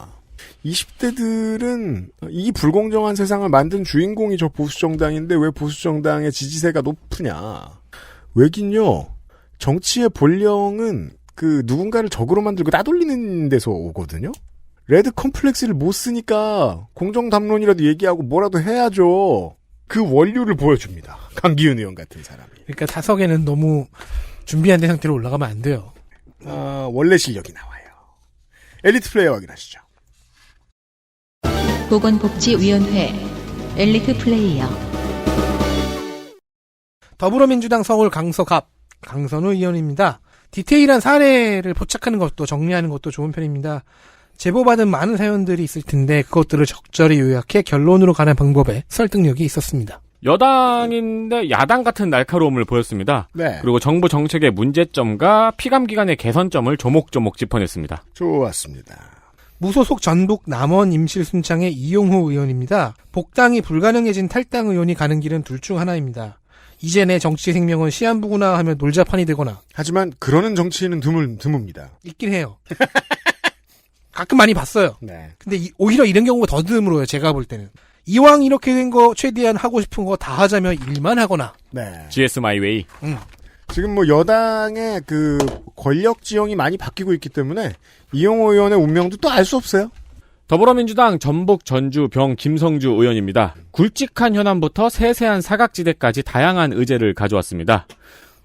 20대들은 이 불공정한 세상을 만든 주인공이 저 보수정당인데 왜 보수정당의 지지세가 높으냐. 왜긴요. 정치의 본령은 누군가를 적으로 만들고 따돌리는 데서 오거든요. 레드 컴플렉스를 못 쓰니까 공정담론이라도 얘기하고 뭐라도 해야죠. 그 원류를 보여줍니다. 강기훈 의원 같은 사람이. 그러니까 타석에는 너무 준비 안 된 상태로 올라가면 안 돼요. 원래 실력이 나와요. 엘리트 플레이어 확인하시죠. 보건복지위원회 엘리트 플레이어. 더불어민주당 서울 강서갑 강선우 의원입니다. 디테일한 사례를 포착하는 것도 정리하는 것도 좋은 편입니다. 제보받은 많은 사연들이 있을 텐데 그것들을 적절히 요약해 결론으로 가는 방법에 설득력이 있었습니다. 여당인데 야당 같은 날카로움을 보였습니다. 네. 그리고 정부 정책의 문제점과 피감기관의 개선점을 조목조목 짚어냈습니다. 좋았습니다. 무소속 전북 남원 임실순창의 이용호 의원입니다. 복당이 불가능해진 탈당 의원이 가는 길은 둘 중 하나입니다. 이제 내 정치 생명은 시한부구나 하며 놀자판이 되거나. 하지만 그러는 정치인은 드뭅니다. 있긴 해요. 가끔 많이 봤어요. 네. 근데 오히려 이런 경우가 더 드물어요. 제가 볼 때는. 이왕 이렇게 된 거 최대한 하고 싶은 거 다 하자며 일만 하거나. 네. GS 마이웨이. 지금 여당의 권력 지형이 많이 바뀌고 있기 때문에 이용호 의원의 운명도 또 알 수 없어요. 더불어민주당 전북 전주 병 김성주 의원입니다. 굵직한 현안부터 세세한 사각지대까지 다양한 의제를 가져왔습니다.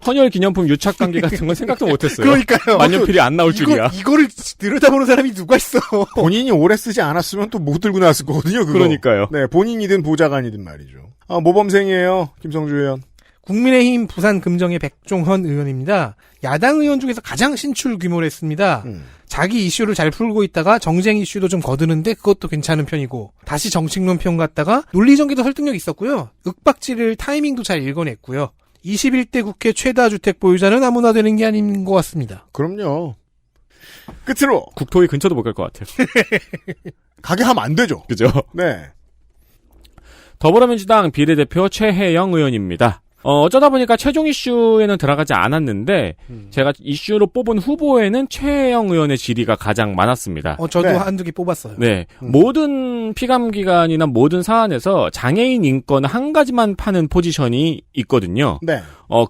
헌혈 기념품 유착 관계 같은 건 생각도 못했어요. 그러니까요. 만년필이 안 나올 줄이야. 이거를 들여다보는 사람이 누가 있어. 본인이 오래 쓰지 않았으면 또 못 들고 나왔을 거거든요. 그거. 그러니까요. 네, 본인이든 보좌관이든 말이죠. 모범생이에요. 김성주 의원. 국민의힘 부산 금정의 백종헌 의원입니다. 야당 의원 중에서 가장 신출 규모를 했습니다. 자기 이슈를 잘 풀고 있다가 정쟁 이슈도 좀 거드는데 그것도 괜찮은 편이고 다시 정책론 편 갔다가 논리전개도 설득력 있었고요. 윽박지를 타이밍도 잘 읽어냈고요. 21대 국회 최다 주택 보유자는 아무나 되는 게 아닌 것 같습니다. 그럼요. 끝으로 국토위 근처도 못 갈 것 같아요. 가게 하면 안 되죠. 그죠? 네. 더불어민주당 비례대표 최혜영 의원입니다. 어쩌다 보니까 최종 이슈에는 들어가지 않았는데 제가 이슈로 뽑은 후보에는 최혜영 의원의 질의가 가장 많았습니다. 저도 네. 한두 개 뽑았어요. 네. 모든 피감기관이나 모든 사안에서 장애인 인권 한 가지만 파는 포지션이 있거든요. 네.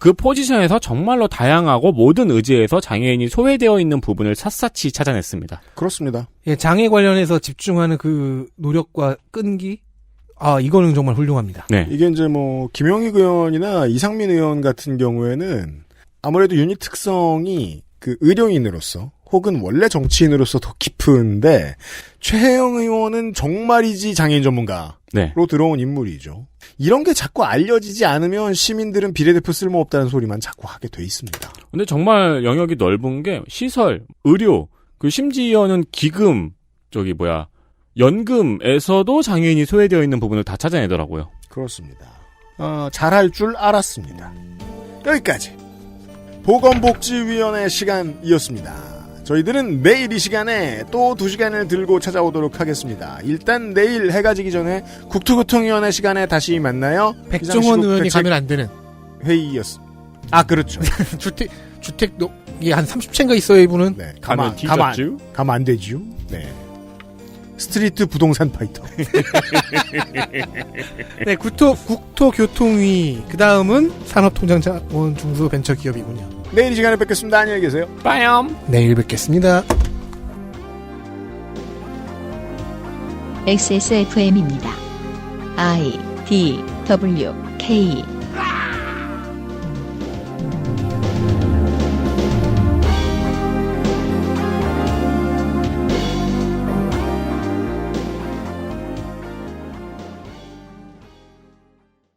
그 포지션에서 정말로 다양하고 모든 의제에서 장애인이 소외되어 있는 부분을 샅샅이 찾아냈습니다. 그렇습니다. 예, 장애 관련해서 집중하는 그 노력과 끈기? 이거는 정말 훌륭합니다. 네. 이게 이제 김영익 의원이나 이상민 의원 같은 경우에는 아무래도 유닛 특성이 의료인으로서 혹은 원래 정치인으로서 더 깊은데 최혜영 의원은 정말이지 장애인 전문가로 네. 들어온 인물이죠. 이런 게 자꾸 알려지지 않으면 시민들은 비례대표 쓸모없다는 소리만 자꾸 하게 돼 있습니다. 근데 정말 영역이 넓은 게 시설, 의료, 심지어는 기금, 연금에서도 장애인이 소외되어 있는 부분을 다 찾아내더라고요. 그렇습니다. 잘할 줄 알았습니다. 여기까지 보건복지위원회 시간이었습니다. 저희들은 내일 이 시간에 또 2시간을 들고 찾아오도록 하겠습니다. 일단 내일 해가 지기 전에 국토교통위원회 시간에 다시 만나요. 백종원 의원이 가면 안 되는 회의였습니다. 그렇죠. 주택이 한 30채인가 있어요, 이분은. 네, 가면 뒤졌죠? 가면 안 되지요. 네. 스트리트 부동산 파이터. 네, 국토교통위. 그 다음은 산업통상자원 중소벤처기업이군요. 내일 이 시간에 뵙겠습니다. 안녕히 계세요. 빠염. 내일 뵙겠습니다. XSFM입니다. I, D, W, K